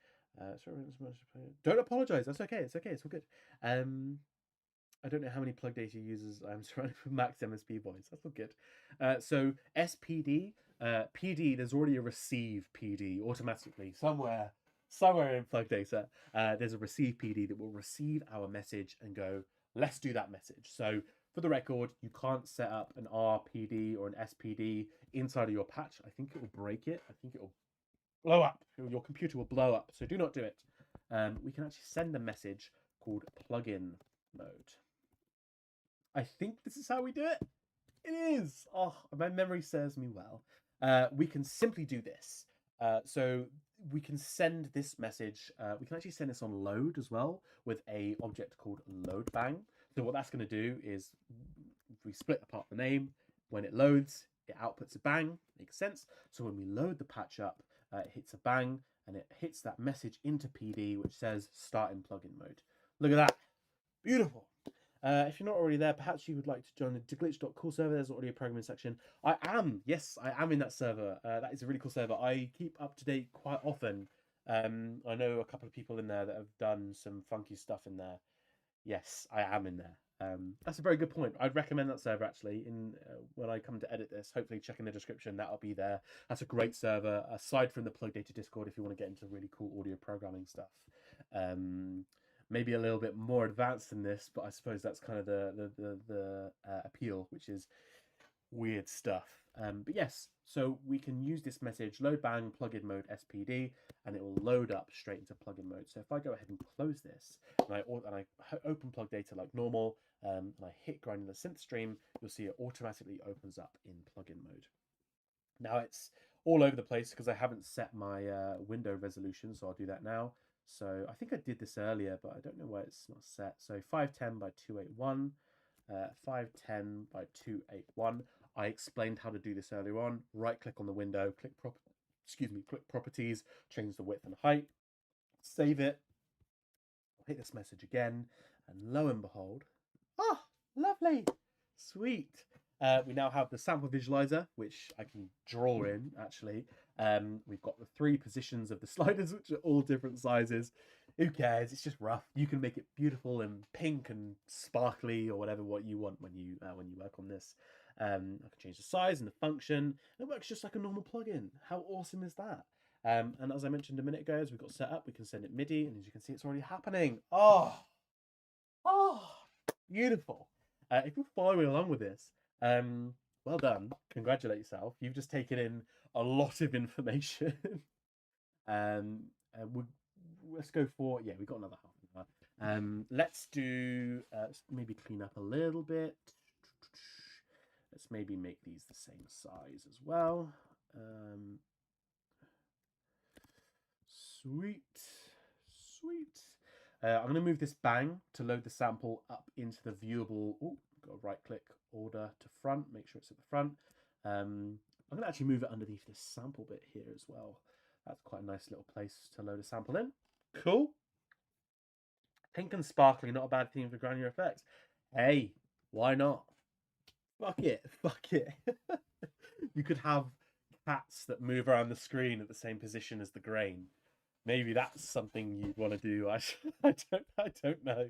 don't apologize. That's okay. It's okay. It's all good. I don't know how many PLUGDATA users I'm surrounded with max MSP voice. That's all good. So SPD, PD. There's already a receive PD automatically somewhere in PLUGDATA. There's a receive PD that will receive our message and go, let's do that message. So for the record, you can't set up an RPD or an SPD inside of your patch. I think it will break it. I think it will blow up. Your computer will blow up, so do not do it. We can actually send a message called plugin mode. I think this is how we do it. It is. Oh, my memory serves me well. We can simply do this. So we can send this message. We can actually send this on load as well with a object called load bang. So what that's going to do is, if we split apart the name, when it loads, it outputs a bang. Makes sense. So when we load the patch up, it hits a bang and it hits that message into PD, which says start in plugin mode. Look at that. Beautiful. If you're not already there, perhaps you would like to join the glitch.cool server. There's already a programming section. Yes, I am in that server. That is a really cool server. I keep up to date quite often. I know a couple of people in there that have done some funky stuff in there. Yes, I am in there. That's a very good point. I'd recommend that server actually. When I come to edit this, hopefully check in the description. That'll be there. That's a great server. Aside from the PLUGDATA Discord, if you want to get into really cool audio programming stuff. Maybe a little bit more advanced than this, but I suppose that's kind of the appeal, which is weird stuff. But yes, so we can use this message load bang plugin mode SPD, and it will load up straight into plugin mode. So if I go ahead and close this and I open PLUGDATA like normal, and I hit Granular synth stream, you'll see it automatically opens up in plugin mode. Now it's all over the place because I haven't set my window resolution, so I'll do that now. So I think I did this earlier, but I don't know why it's not set. So 510 by 281, 510 by 281. I explained how to do this earlier on. Right click on the window, click properties, change the width and height, save it. I'll hit this message again, and lo and behold, lovely, sweet. We now have the sample visualizer, which I can draw in, actually. We've got the 3 positions of the sliders, which are all different sizes. Who cares? It's just rough. You can make it beautiful and pink and sparkly or whatever what you want when you work on this. I can change the size and the function. It works just like a normal plugin. How awesome is that? And as I mentioned a minute ago, as we've got set up, we can send it MIDI, and as you can see, it's already happening. Oh, beautiful. If you're following along with this, well done. Congratulate yourself. You've just taken in a lot of information. Let's go for, yeah, we've got another half an hour. Let's do, let's maybe clean up a little bit. Let's maybe make these the same size as well. Sweet. I'm going to move this bang to load the sample up into the viewable. Oh, got a right click order to front. Make sure it's at the front. I'm going to actually move it underneath this sample bit here as well. That's quite a nice little place to load a sample in. Cool. Pink and sparkly, not a bad theme for granular effects. Hey, why not? Fuck it. Fuck it. You could have cats that move around the screen at the same position as the grain. Maybe that's something you'd want to do. I don't know.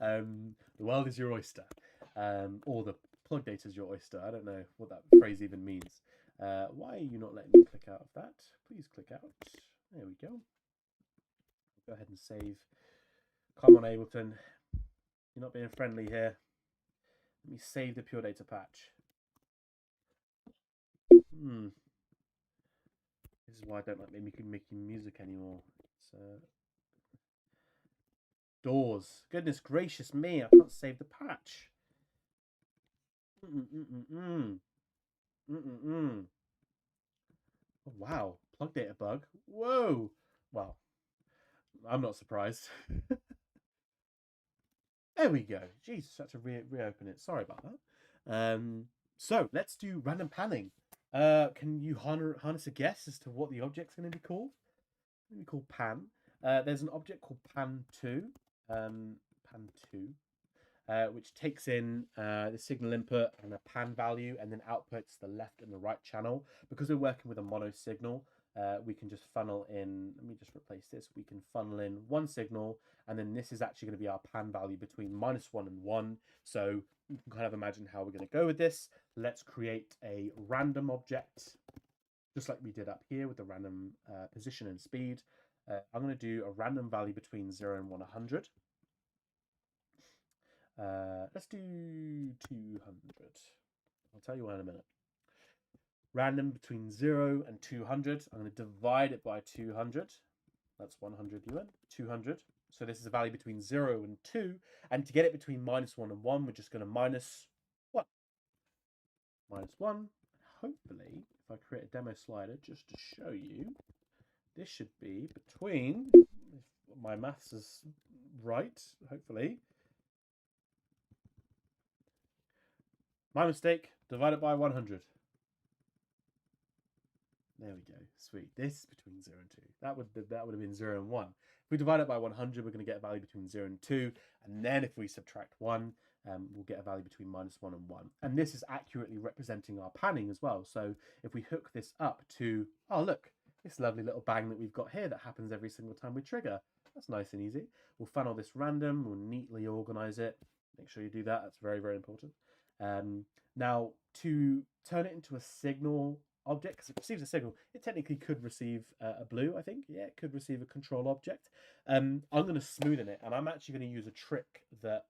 The world is your oyster, or the plug data is your oyster. I don't know what that phrase even means. Why are you not letting me click out of that? Please click out. There we go. Go ahead and save. Come on, Ableton. You're not being friendly here. Let me save the pure data patch. This is why I don't like making music anymore. Doors. Goodness gracious me, I can't save the patch. Oh, wow, plug data bug. Whoa. Well, I'm not surprised. There we go. Jesus, I had to reopen it. Sorry about that. So let's do random panning. Can you harness a guess as to what the object's going to be called? It's going to be called pan. There's an object called pan2, which takes in the signal input and a pan value and then outputs the left and the right channel. Because we're working with a mono signal, we can just funnel in, let me just replace this, we can funnel in one signal, and then this is actually going to be our pan value between -1 and 1. So you can kind of imagine how we're going to go with this. Let's create a random object, just like we did up here with the random position and speed. I'm going to do a random value between 0 and 100. Let's do 200. I'll tell you why in a minute. Random between 0 and 200. I'm going to divide it by 200. That's 100 UN, 200. So this is a value between 0 and 2. And to get it between -1 and 1, we're just going to minus 1. -1. Hopefully, if I create a demo slider just to show you, this should be between, if my maths is right, hopefully. My mistake, divided by 100. There we go, sweet. This is between 0 and 2. That would have been 0 and 1. If we divide it by 100, we're going to get a value between 0 and 2. And then if we subtract 1, we'll get a value between -1 and 1. And this is accurately representing our panning as well. So if we hook this up to, oh look, this lovely little bang that we've got here that happens every single time we trigger. That's nice and easy. We'll funnel this random, we'll neatly organize it. Make sure you do that, that's very, very important. Now, to turn it into a signal object, because it receives a signal, it technically could receive a blue, I think. Yeah, it could receive a control object. I'm going to smoothen it, and I'm actually going to use a trick that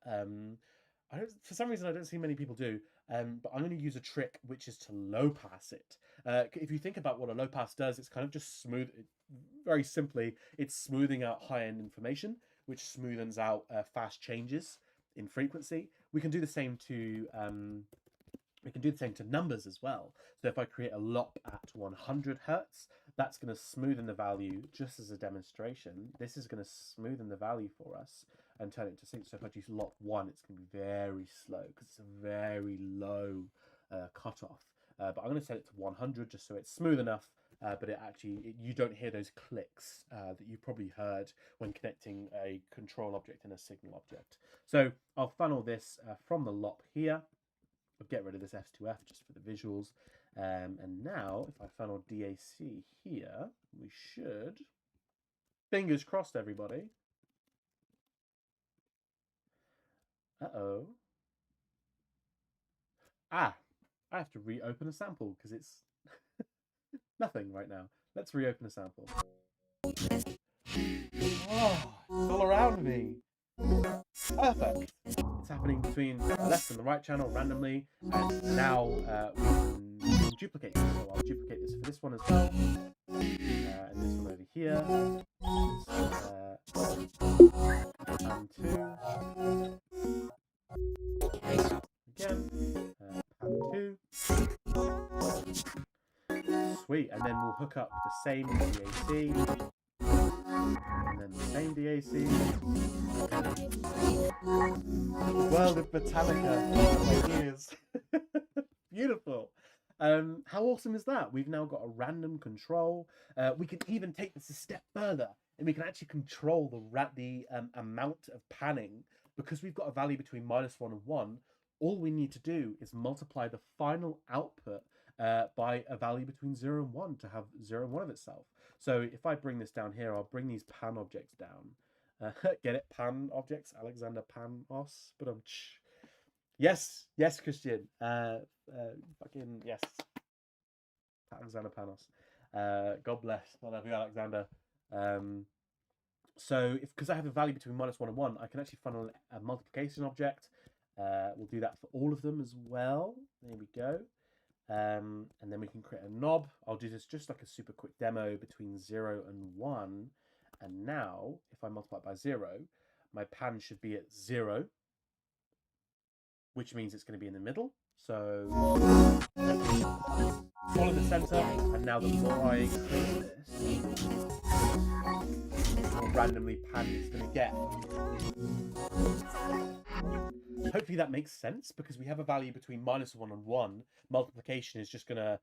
for some reason I don't see many people do, but I'm going to use a trick which is to low pass it. If you think about what a low pass does, it's kind of just smooth. Very simply, it's smoothing out high-end information, which smoothens out fast changes in frequency. We can do the same to numbers as well. So if I create a lop at 100 Hertz, that's going to smoothen the value just as a demonstration. This is going to smoothen the value for us and turn it into sync. So if I do lop 1, it's going to be very slow because it's a very low cutoff. But I'm going to set it to 100 just so it's smooth enough, but you don't hear those clicks that you probably heard when connecting a control object and a signal object. So I'll funnel this from the lop here. I'll get rid of this F2F just for the visuals. And now, if I funnel DAC here, we should, fingers crossed everybody. Uh-oh. I have to reopen a sample because it's nothing right now. Let's reopen a sample. Oh, it's all around me. Perfect. It's happening between the left and the right channel randomly, and now we can duplicate this. So I'll duplicate this for this one as well, and this one over here. Pan 2. Again, pan 2. Sweet, and then we'll hook up the same DAC, and then the Same DAC. World of Botanica. My ears. Beautiful. How awesome is that? We've now got a random control. We can even take this a step further, and we can actually control the amount of panning. Because we've got a value between -1 and 1, all we need to do is multiply the final output by a value between 0 and 1 to have 0 and 1 of itself. So if I bring this down here, I'll bring these pan objects down. Get it? Pan objects? Alexander Panos? But yes, yes, Christian. Fucking yes. Alexander Panos. God bless. I love you, Alexander. So because I have a value between -1 and 1, I can actually funnel a multiplication object. We'll do that for all of them as well. There we go. And then we can create a knob. I'll do this just like a super quick demo between 0 and 1. And now, if I multiply it by 0, my pan should be at 0, which means it's going to be in the middle. So, follow the center, and now the more I increase this, the more randomly pan it's going to get. Hopefully that makes sense, because we have a value between -1 and 1. Multiplication is just going to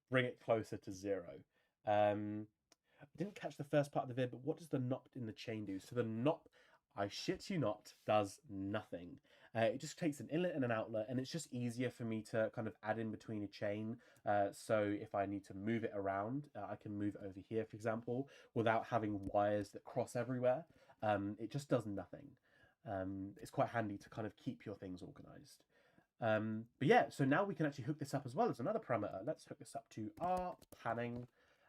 bring it closer to 0. I didn't catch the first part of the vid, but what does the NOP in the chain do? So the NOP, I shit you not, does nothing. It just takes an inlet and an outlet, and it's just easier for me to kind of add in between a chain. So if I need to move it around, I can move over here, for example, without having wires that cross everywhere. It just does nothing. It's quite handy to kind of keep your things organized. But yeah, so now we can actually hook this up as well as another parameter. Let's hook this up to R panning,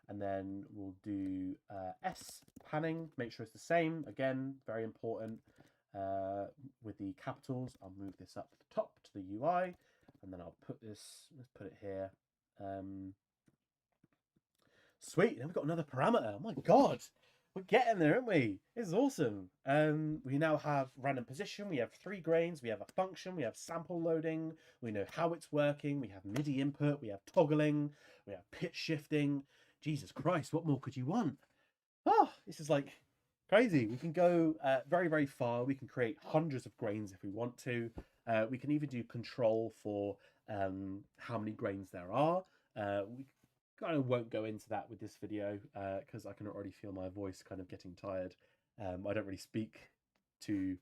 and then we'll do S panning. Make sure it's the same. Again, very important. With the capitals, I'll move this up to the top to the UI, and then I'll put this, let's put it here. Sweet, then we've got another parameter. Oh my God, we're getting there, aren't we? This is awesome. We now have random position, we have 3 grains, we have a function, we have sample loading, we know how it's working, we have MIDI input, we have toggling, we have pitch shifting. Jesus Christ, what more could you want? Oh, this is like crazy. We can go very, very far. We can create hundreds of grains if we want to. We can even do control for how many grains there are. We kind of won't go into that with this video because I can already feel my voice kind of getting tired. I don't really speak to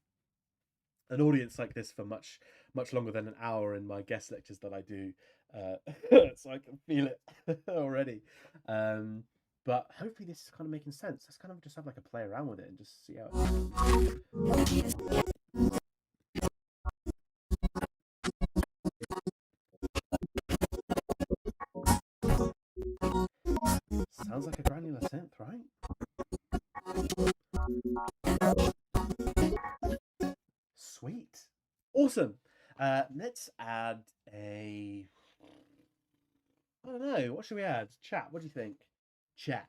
an audience like this for much longer than an hour in my guest lectures that I do. So I can feel it already. But hopefully this is kind of making sense. Let's kind of just have like a play around with it and just see how it sounds like a granular synth, right? Sweet. Awesome. Let's add a... I don't know. What should we add? Chat, what do you think? Chat.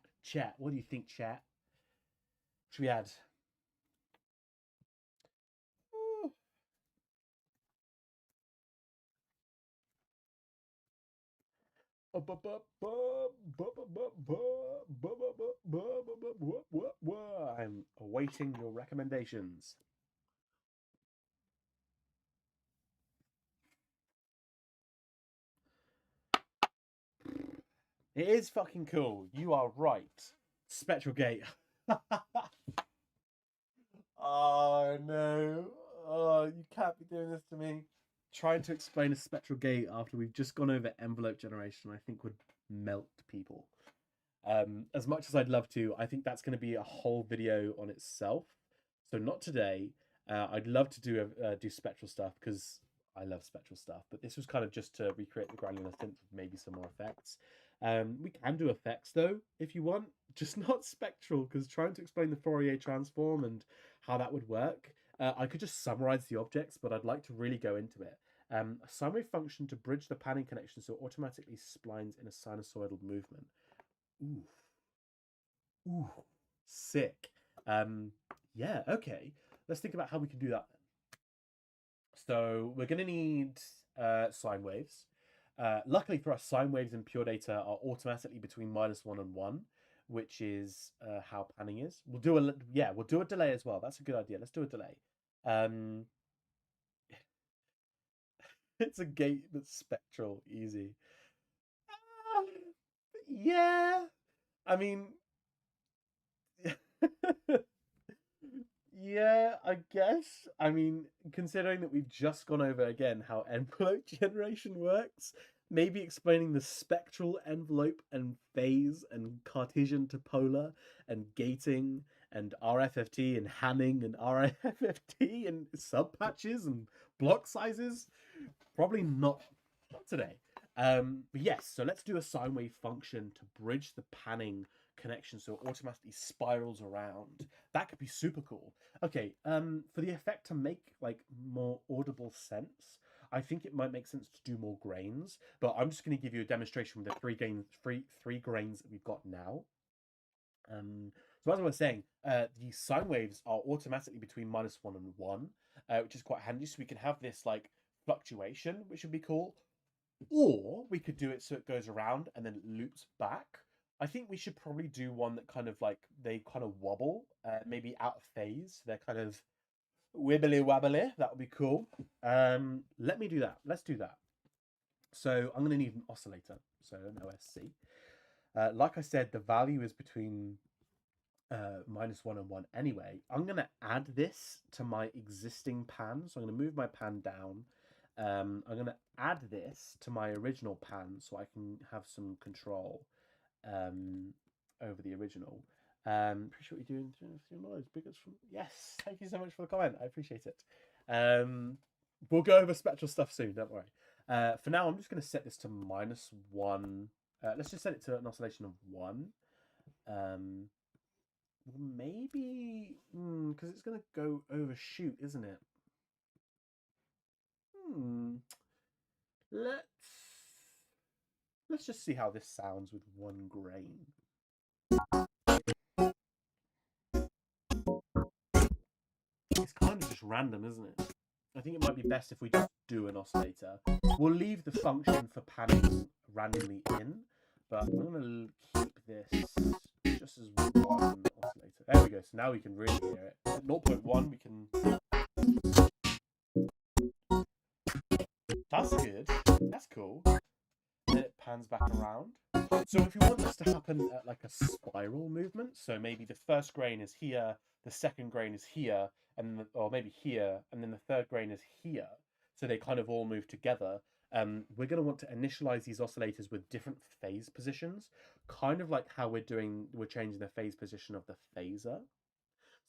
What do you think, chat? What should we add? I'm awaiting your recommendations. It is fucking cool. You are right. Spectral gate. Oh no. Oh, you can't be doing this to me. Trying to explain a spectral gate after we've just gone over envelope generation, I think would melt people. As much as I'd love to, I think that's going to be a whole video on itself. So not today. I'd love to do spectral stuff because I love spectral stuff, but this was kind of just to recreate the granular synth with maybe some more effects. We can do effects though if you want, just not spectral, because trying to explain the Fourier transform and how that would work, I could just summarize the objects, but I'd like to really go into it. A sine wave function to bridge the panning connection so it automatically splines in a sinusoidal movement. Ooh, sick. Yeah, okay. Let's think about how we can do that then. So we're going to need sine waves. Luckily for us, sine waves in PLUGDATA are automatically between -1 and 1, which is how panning is. We'll do a delay as well. That's a good idea. Let's do a delay. It's a gate that's spectral, easy. Yeah, I mean, yeah, I guess. I mean, considering that we've just gone over again how envelope generation works, maybe explaining the spectral envelope and phase and Cartesian to polar and gating and RFFT and Hanning and RFFT and subpatches and block sizes. Probably not today. But yes, so let's do a sine wave function to bridge the panning connection so it automatically spirals around. That could be super cool. Okay, for the effect to make like more audible sense, I think it might make sense to do more grains, but I'm just going to give you a demonstration with the three grains that we've got now. So as I was saying, the sine waves are automatically between -1 and 1, which is quite handy. So we can have this like fluctuation, which would be cool. Or we could do it so it goes around and then it loops back. I think we should probably do one that kind of like they kind of wobble, maybe out of phase. They're kind of wibbly wobbly. That would be cool. Let me do that. Let's do that. So I'm going to need an oscillator. So an OSC. Like I said, the value is between -1 and 1 anyway. I'm going to add this to my existing pan. So I'm going to move my pan down. I'm going to add this to my original pan so I can have some control over the original. Appreciate what you're doing. Yes, thank you so much for the comment. I appreciate it. We'll go over spectral stuff soon, don't worry. For now, I'm just going to set this to -1. Let's just set it to an oscillation of 1. Maybe because it's going to go overshoot, isn't it? Let's just see how this sounds with 1 grain. It's kind of just random, isn't it? I think it might be best if we just do an oscillator. We'll leave the function for panning randomly in, but I'm going to keep this just as 1 oscillator. There we go. So now we can really hear it. At 0.1, we can... That's good. That's cool. Then it pans back around. So if you want this to happen at like a spiral movement, so maybe the first grain is here, the second grain is here, and or maybe here, and then the third grain is here, so they kind of all move together. We're going to want to initialize these oscillators with different phase positions, kind of like how we're changing the phase position of the phaser.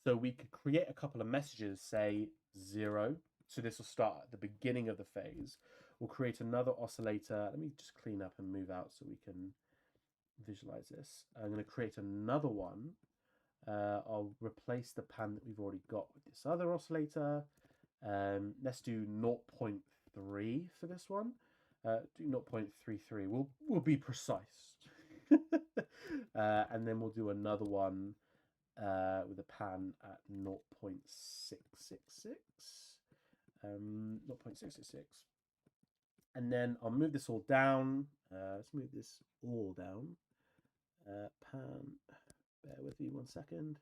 So we could create a couple of messages, say 0. So this will start at the beginning of the phase. We'll create another oscillator. Let me just clean up and move out so we can visualize this. I'm going to create another one. I'll replace the pan that we've already got with this other oscillator. Let's do 0.3 for this one. Do 0.33. We'll be precise. And then we'll do another one with a pan at 0.666. 0.666. And then I'll move this all down. Let's move this all down. Pan, bear with me 1 second.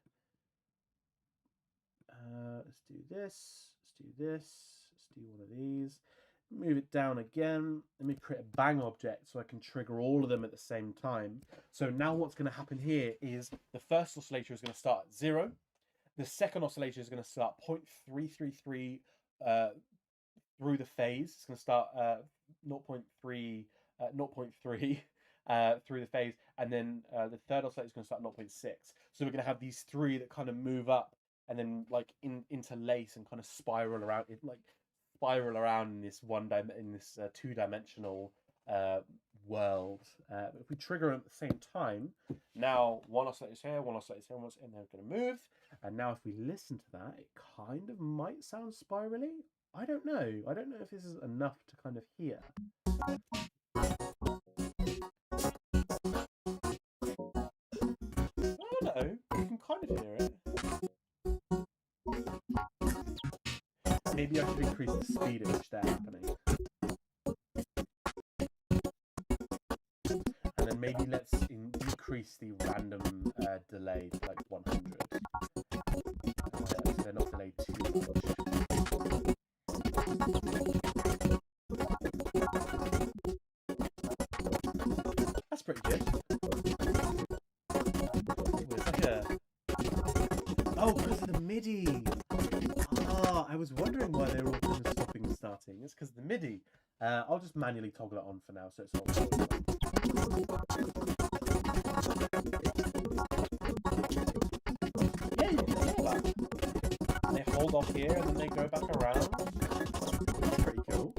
Let's do this. Let's do this. Let's do one of these. Move it down again. Let me create a bang object so I can trigger all of them at the same time. So now what's going to happen here is the first oscillator is going to start at 0. The second oscillator is going to start 0.333 through the phase. It's going to start 0.3 through the phase, and then the third oscillator is going to start 0.6. So we're going to have these 3 that kind of move up and then like interlace and kind of spiral around it, like spiral around in this two-dimensional world. If we trigger them at the same time, now one oscillator is here, one oscillator is here, and they're going to move. And now if we listen to that, it kind of might sound spirally. I don't know. I don't know if this is enough to kind of hear. I don't know. You can kind of hear it. Maybe I should increase the speed at which they're happening. And then maybe let's decrease increase the random delay to like 100. So they're not delayed too much. That's pretty good. It's like a... Oh, because of the MIDI. Ah, I was wondering why they were all kind of stopping and starting. It's because of the MIDI. I'll just manually toggle it on for now, so it's not recording. Yeah, you can hear that. They hold off here and then they go back around. That's pretty cool.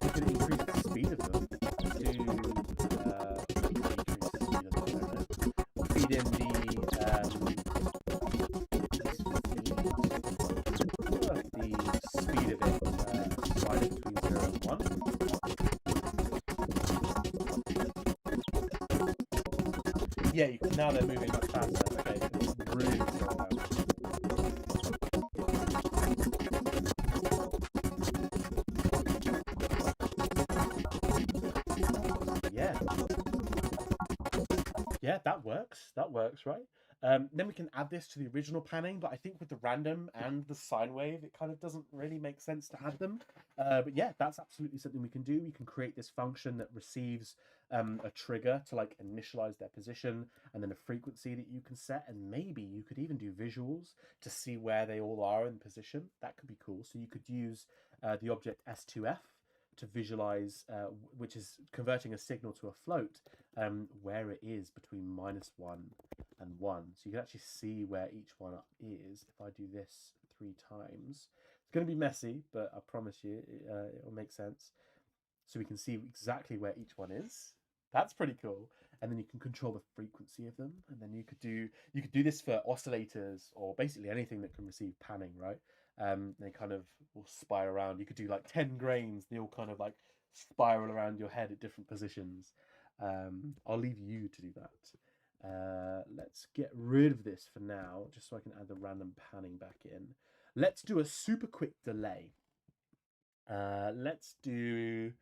You can increase the speed of them to increase the speed of them. I don't know. We'll feed in the speed of it, slide it between 0 and 1. Yeah, now they're moving much faster. Okay, it's really slow now. Yeah. Yeah, that works. That works, right? Then we can add this to the original panning, but I think with the random and the sine wave, it kind of doesn't really make sense to add them. But yeah, that's absolutely something we can do. We can create this function that receives a trigger to like initialize their position and then a frequency that you can set. And maybe you could even do visuals to see where they all are in position. That could be cool. So you could use the object S2F to visualize, which is converting a signal to a float, where it is between -1 and 1. So you can actually see where each one is. If I do this 3 times, it's going to be messy, but I promise you it'll make sense. So we can see exactly where each one is. That's pretty cool. And then you can control the frequency of them. And then you could do this for oscillators or basically anything that can receive panning, right? They kind of will spiral around. You could do like 10 grains. They all kind of like spiral around your head at different positions. I'll leave you to do that. Let's get rid of this for now, just so I can add the random panning back in. Let's do a super quick delay. Let's do...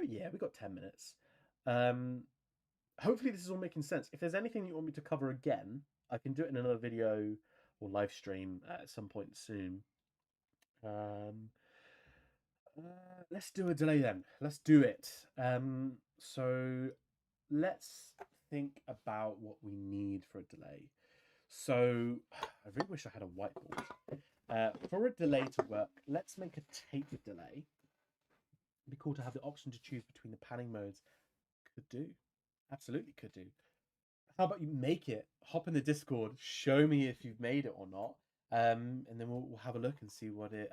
Yeah, we've got 10 minutes. Hopefully this is all making sense. If there's anything you want me to cover again, I can do it in another video or live stream at some point soon. Let's do a delay then. Let's do it. So let's think about what we need for a delay. So I really wish I had a whiteboard. For a delay to work, let's make a tape delay. It'd be cool to have the option to choose between the panning modes. Could do. Absolutely could do. How about you make it? Hop in the Discord, show me if you've made it or not. And then we'll have a look and see what it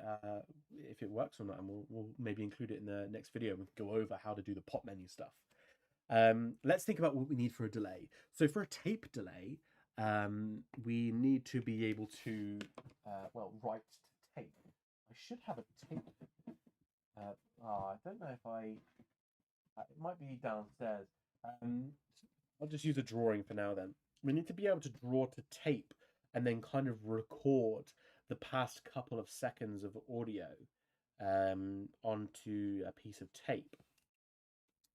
if it works or not, and we'll maybe include it in the next video. We'll go over how to do the pop menu stuff. Let's think about what we need for a delay. So for a tape delay, we need to be able to write to tape. I should have a tape. I don't know if it might be downstairs. I'll just use a drawing for now then. We need to be able to draw to tape and then kind of record the past couple of seconds of audio onto a piece of tape.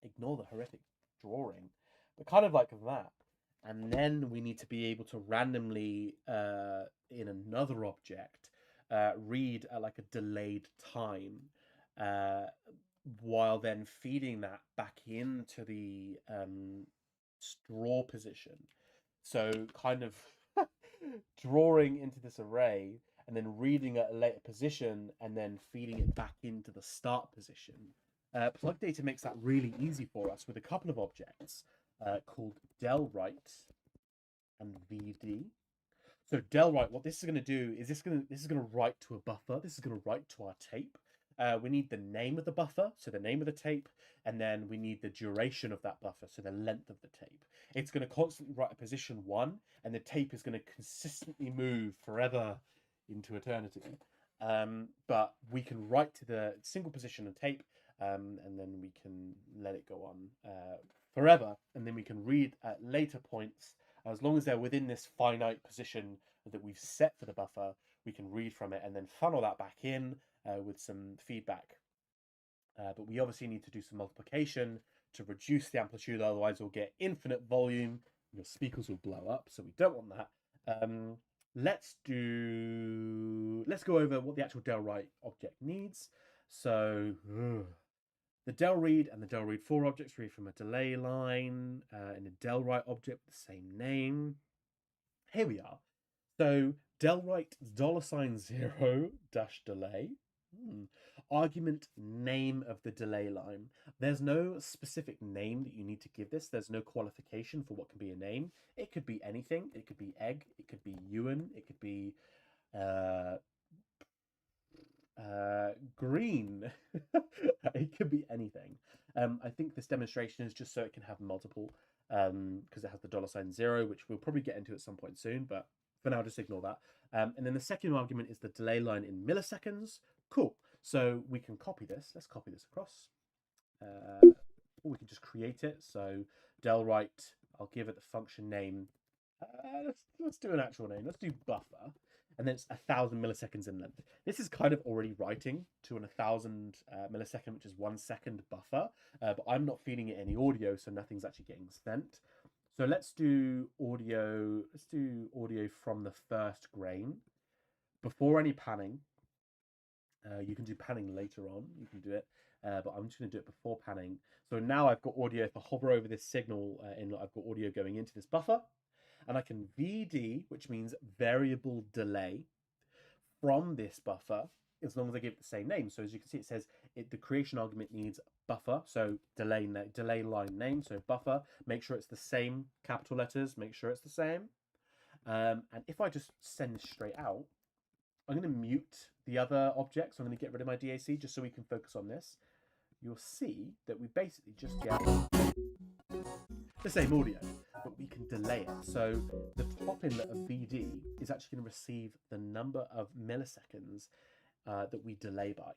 Ignore the horrific drawing, but kind of like that. And then we need to be able to randomly, in another object, read at like a delayed time, while then feeding that back into the draw position. So kind of drawing into this array and then reading at a later position and then feeding it back into the start position. PLUGDATA makes that really easy for us with a couple of objects called delWrite and VD. So delWrite, what this is going to do is this is going to write to a buffer. This is going to write to our tape. We need the name of the buffer, so the name of the tape, and then we need the duration of that buffer, so the length of the tape. It's going to constantly write a position 1, and the tape is going to consistently move forever into eternity. But we can write to the single position of tape, and then we can let it go on forever, and then we can read at later points. As long as they're within this finite position that we've set for the buffer, we can read from it and then funnel that back in with some feedback. But we obviously need to do some multiplication to reduce the amplitude, otherwise we'll get infinite volume Your speakers will blow up, so we don't want that. Let's go over what the actual del write object needs. So the del read and the del read for objects read from a delay line in a del write object with the same name. Here we are. So del write $0 dash delay. Argument name of the delay line. There's no specific name that you need to give this. There's no qualification for what can be a name. It could be anything. It could be egg. It could be Ewan. It could be green. It could be anything. I think this demonstration is just so it can have multiple, because it has the $0, which we'll probably get into at some point soon, but for now, just ignore that. And then the second argument is the delay line in milliseconds. Cool. So we can copy this. Let's copy this across. Or we can just create it. So del write, I'll give it the function name. Let's do an actual name. Let's do buffer. And then it's 1,000 milliseconds in length. This is kind of already writing to an 1,000 millisecond, which is 1 second buffer. But I'm not feeding it any audio, so nothing's actually getting sent. So let's do audio. Let's do audio from the first grain before any panning. You can do panning later on. You can do it, but I'm just going to do it before panning. So now I've got audio. If I hover over this signal, I've got audio going into this buffer, and I can VD, which means variable delay, from this buffer as long as I give it the same name. So as you can see, it says the creation argument needs buffer, so delay line name, so buffer. Make sure it's the same capital letters. Make sure it's the same. And if I just send this straight out, I'm going to mute the other objects. So I'm going to get rid of my DAC just so we can focus on this. You'll see that we basically just get the same audio, but we can delay it. So the top inlet of VD is actually going to receive the number of milliseconds that we delay by.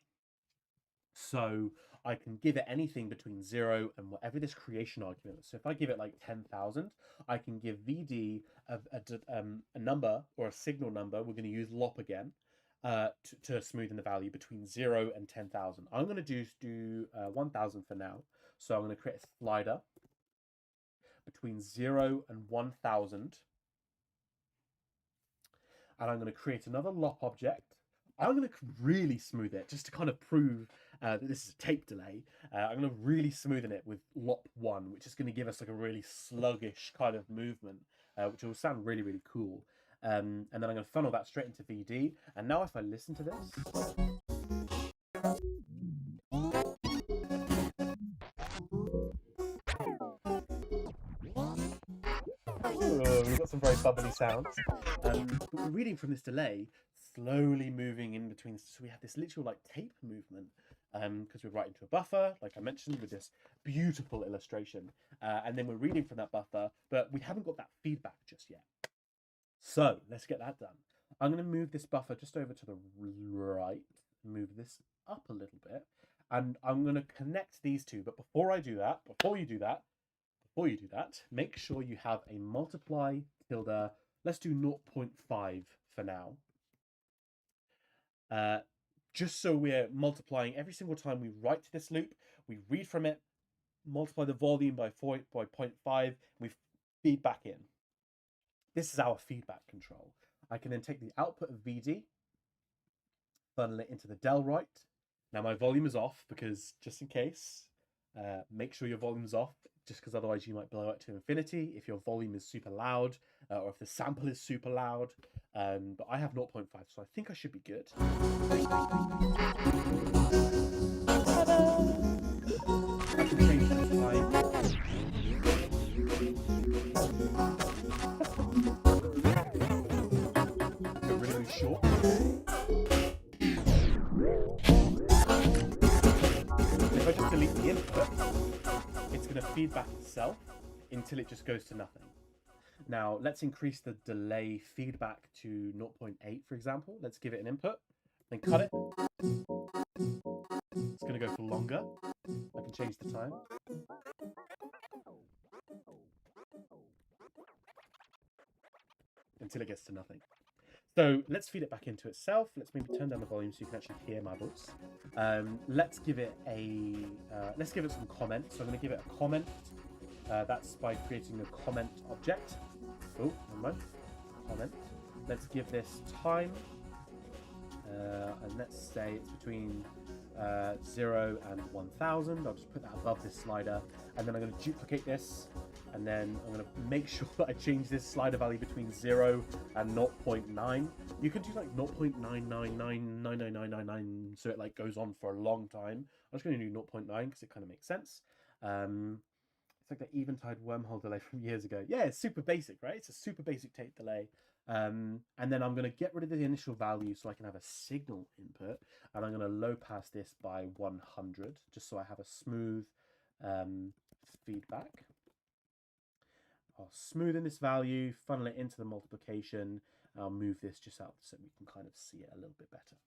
So I can give it anything between 0 and whatever this creation argument is. So if I give it like 10,000, I can give VD a number or a signal number. We're going to use lop again to smoothen the value between 0 and 10,000. I'm going to do 1,000 for now. So I'm going to create a slider between 0 and 1,000. And I'm going to create another lop object. I'm going to really smooth it just to kind of prove that this is a tape delay. I'm going to really smoothen it with lop 1, which is going to give us like a really sluggish kind of movement, which will sound really, really cool. And then I'm going to funnel that straight into VD. And now if I listen to this, we've got some very bubbly sounds. But we're reading from this delay, slowly moving in between. So we have this literal like tape movement because we're writing to a buffer, like I mentioned, with this beautiful illustration. And then we're reading from that buffer, but we haven't got that feedback just yet. So let's get that done. I'm going to move this buffer just over to the right, move this up a little bit, and I'm going to connect these two. But before you do that, make sure you have a multiply tilde. Let's do 0.5 for now. Just so we're multiplying every single time we write to this loop, we read from it, multiply the volume by 0.5, we feed back in. This is our feedback control. I can then take the output of VD, funnel it into the del write. Now my volume is off because just in case, make sure your volume is off, just because otherwise you might blow it to infinity if your volume is super loud or if the sample is super loud. But I have 0.5, so I think I should be good. I can change the time. Go really, really short. If I just delete the input, it's going to feed back itself until it just goes to nothing. Now, let's increase the delay feedback to 0.8, for example. Let's give it an input, then cut it. It's going to go for longer. I can change the time. Until it gets to nothing. So let's feed it back into itself. Let's maybe turn down the volume so you can actually hear my voice. Let's give it some comments. So I'm going to give it a comment That's by creating a comment object. Oh, never mind. Comment. Let's give this time, and let's say it's between 0 and 1000. I'll just put that above this slider, and then I'm going to duplicate this, and then I'm going to make sure that I change this slider value between 0 and 0.9. You can do like 0.9999999, so it like goes on for a long time. I'm just going to do 0.9 because it kind of makes sense. It's like the eventide wormhole delay from years ago. Yeah, it's super basic, right? It's a super basic tape delay. And then I'm going to get rid of the initial value so I can have a signal input. And I'm going to low pass this by 100, just so I have a smooth feedback. I'll smoothen this value, funnel it into the multiplication. I'll move this just out so we can kind of see it a little bit better.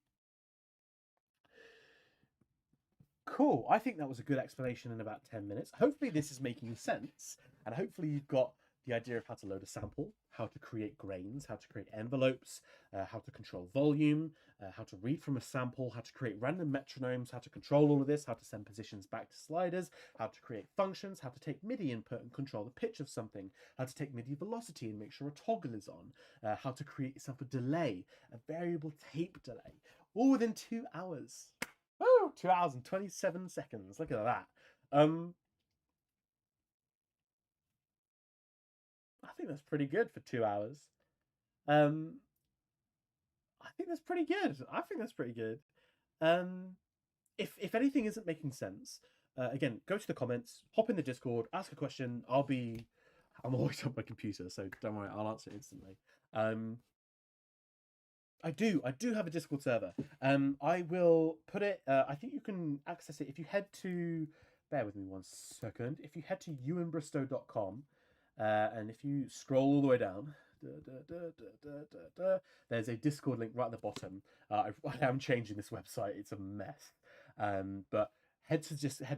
Cool. I think that was a good explanation in about 10 minutes. Hopefully this is making sense, and hopefully you've got the idea of how to load a sample, how to create grains, how to create envelopes, how to control volume, how to read from a sample, how to create random metronomes, how to control all of this, how to send positions back to sliders, how to create functions, how to take MIDI input and control the pitch of something, how to take MIDI velocity and make sure a toggle is on, how to create yourself a delay, a variable tape delay, all within 2 hours. Oh, 2 hours and 27 seconds. Look at that. I think that's pretty good for 2 hours. I think that's pretty good. I think that's pretty good. If anything isn't making sense, again, go to the comments, hop in the Discord, ask a question. I'm always on my computer, so don't worry, I'll answer it instantly. I do have a Discord server. I will put it. I think you can access it if you head to. Bear with me 1 second. If you head to ewanbristow.com, and if you scroll all the way down, there's a Discord link right at the bottom. I am changing this website; it's a mess. But head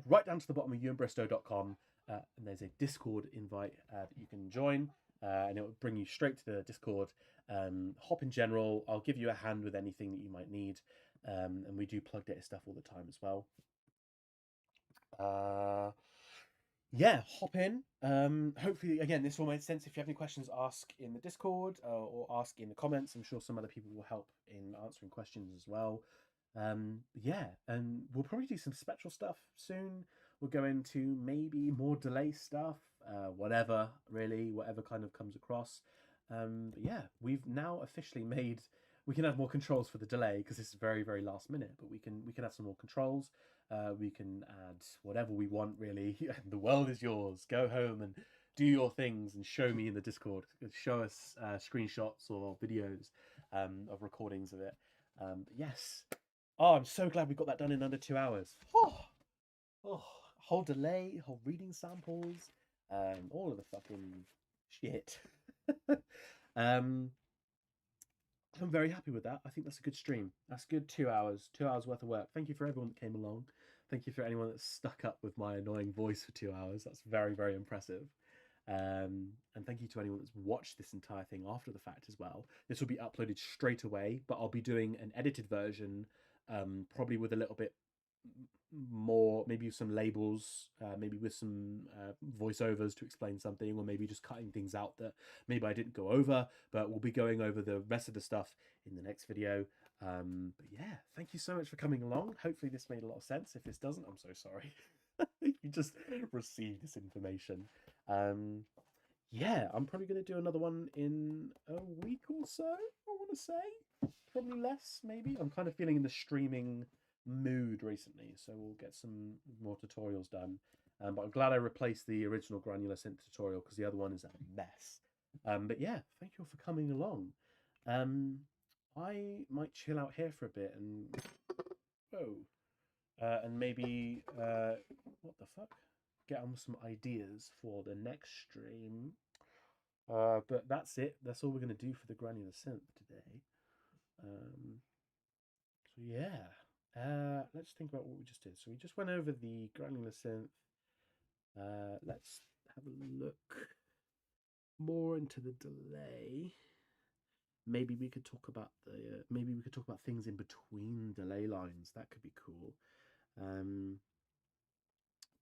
right down to the bottom of ewanbristow.com, and there's a Discord invite that you can join. And it will bring you straight to the Discord. Hop in general. I'll give you a hand with anything that you might need. And we do PLUGDATA stuff all the time as well. Yeah, hop in. Hopefully, again, this will make sense. If you have any questions, ask in the Discord or ask in the comments. I'm sure some other people will help in answering questions as well. Yeah, and we'll probably do some spectral stuff soon. We'll go into maybe more delay stuff, whatever kind of comes across. But yeah, we've now officially made. We can have more controls for the delay because this is very, very last minute. But we can have some more controls. We can add whatever we want, really. The world is yours. Go home and do your things and show me in the Discord. Show us screenshots or videos of recordings of it. But yes. Oh, I'm so glad we got that done in under 2 hours. Oh, whole delay, whole reading samples, all of the fucking shit. I'm very happy with that. I think that's a good stream. That's good 2 hours, 2 hours worth of work. Thank you for everyone that came along. Thank you for anyone that stuck up with my annoying voice for 2 hours. That's very, very impressive. And thank you to anyone that's watched this entire thing after the fact as well. This will be uploaded straight away, but I'll be doing an edited version, probably with a little bit more, maybe with some labels, maybe with some voiceovers to explain something, or maybe just cutting things out that maybe I didn't go over, but we'll be going over the rest of the stuff in the next video. But yeah, thank you so much for coming along. Hopefully this made a lot of sense. If this doesn't, I'm so sorry. You just received this information. Yeah, I'm probably going to do another one in a week or so, I want to say. Probably less, maybe. I'm kind of feeling in the streaming mood recently, so we'll get some more tutorials done. But I'm glad I replaced the original Granular synth tutorial because the other one is a mess. But yeah, thank you all for coming along. I might chill out here for a bit and maybe what the fuck? Get on with some ideas for the next stream. But that's it. That's all we're going to do for the Granular synth today. So yeah, let's think about what we just did. So we just went over the Granular synth. Let's have a look more into the delay. Maybe we could talk about things in between delay lines. That could be cool.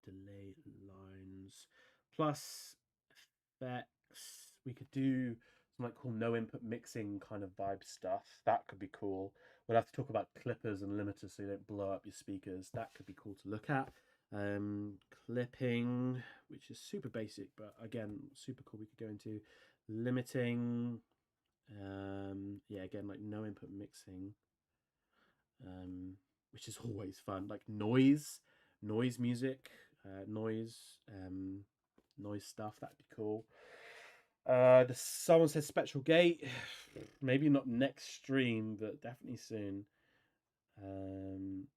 Delay lines. plus effects. We could do some like cool no input mixing kind of vibe stuff. That could be cool. We'll have to talk about clippers and limiters so you don't blow up your speakers. That could be cool to look at. Clipping, which is super basic, but again, super cool. We could go into limiting. Yeah, again, like no input mixing, which is always fun. Like noise music, noise stuff. That'd be cool. Someone says spectral gate. Maybe not next stream, but definitely soon.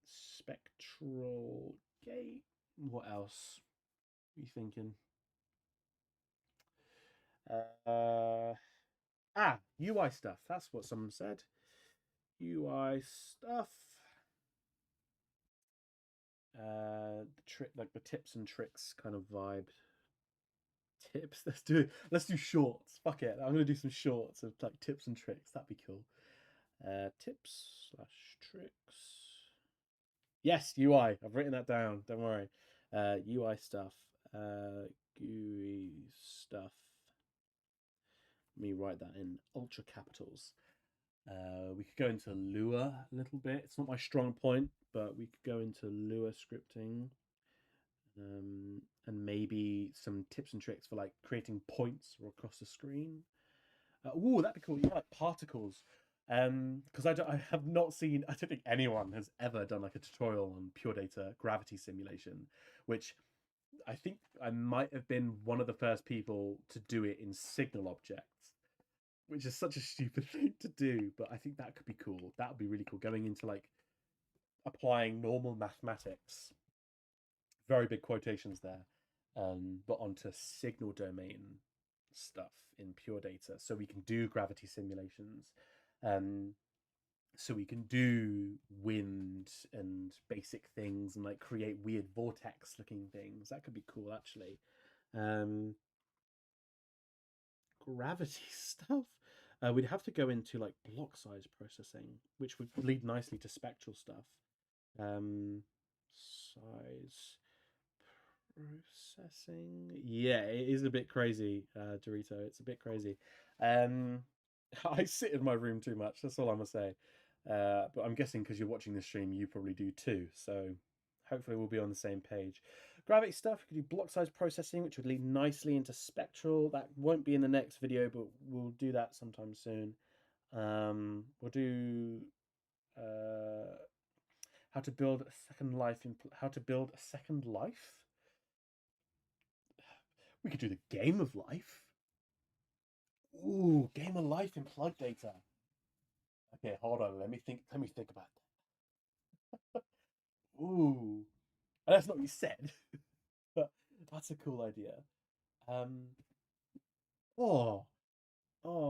Spectral gate. What else are you thinking? UI stuff. That's what someone said. UI stuff. The trick, like the tips and tricks kind of vibe. Tips. Let's do shorts. Fuck it. I'm gonna do some shorts of like tips and tricks. That'd be cool. Tips/tricks. Yes, UI. I've written that down. Don't worry. UI stuff. GUI stuff. Let me write that in ultra capitals. We could go into Lua a little bit. It's not my strong point, but we could go into Lua scripting. And maybe some tips and tricks for like creating points or across the screen. Ooh, that'd be cool. Yeah, like particles. Because I have not seen. I don't think anyone has ever done like a tutorial on pure data gravity simulation, which I think I might have been one of the first people to do it in signal objects, which is such a stupid thing to do. But I think that could be cool. That would be really cool. Going into like applying normal mathematics, very big quotations there, but onto signal domain stuff in pure data, so we can do gravity simulations, so we can do wind and basic things and like create weird vortex looking things. That could be cool actually. Gravity stuff. We'd have to go into like block size processing, which would lead nicely to spectral stuff. Size processing. Yeah, it is a bit crazy, Dorito. It's a bit crazy. I sit in my room too much. That's all I'm gonna say. But I'm guessing because you're watching this stream, you probably do too. So hopefully we'll be on the same page. Gravity stuff. We could do block size processing, which would lead nicely into spectral. That won't be in the next video, but we'll do that sometime soon. We'll do how to build a second life. How to build a second life. We could do the game of life. Ooh, game of life in PLUGDATA. Okay, hold on. Let me think about that. Ooh, that's not what you said, but that's a cool idea. Oh,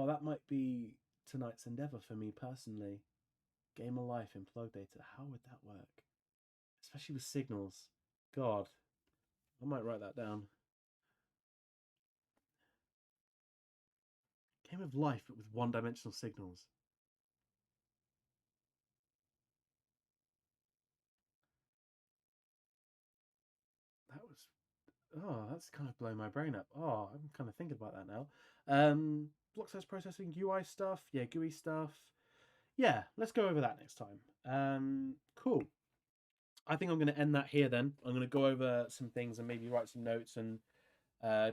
that might be tonight's endeavor for me personally. Game of life in PLUGDATA. How would that work? Especially with signals. God, I might write that down. Game of life, but with one-dimensional signals. That was that's kind of blowing my brain up. I'm kind of thinking about that now. Block size processing, UI stuff, yeah, GUI stuff. Yeah, let's go over that next time. Cool. I think I'm going to end that here then. I'm going to go over some things and maybe write some notes. And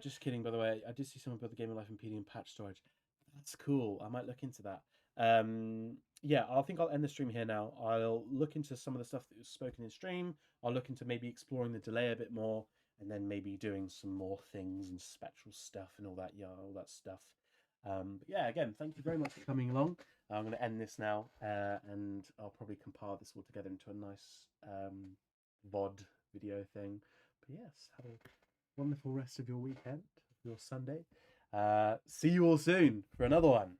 just kidding, by the way, I did see someone build the Game of Life in PD and patch storage. That's cool. I might look into that. Yeah, I think I'll end the stream here now. I'll look into some of the stuff that was spoken in stream. I'll look into maybe exploring the delay a bit more, and then maybe doing some more things and spectral stuff and all that, yeah, all that stuff. But yeah, again, thank you very much for coming along. I'm going to end this now, and I'll probably compile this all together into a nice VOD video thing. But yes, have a wonderful rest of your weekend, your Sunday. See you all soon for another one.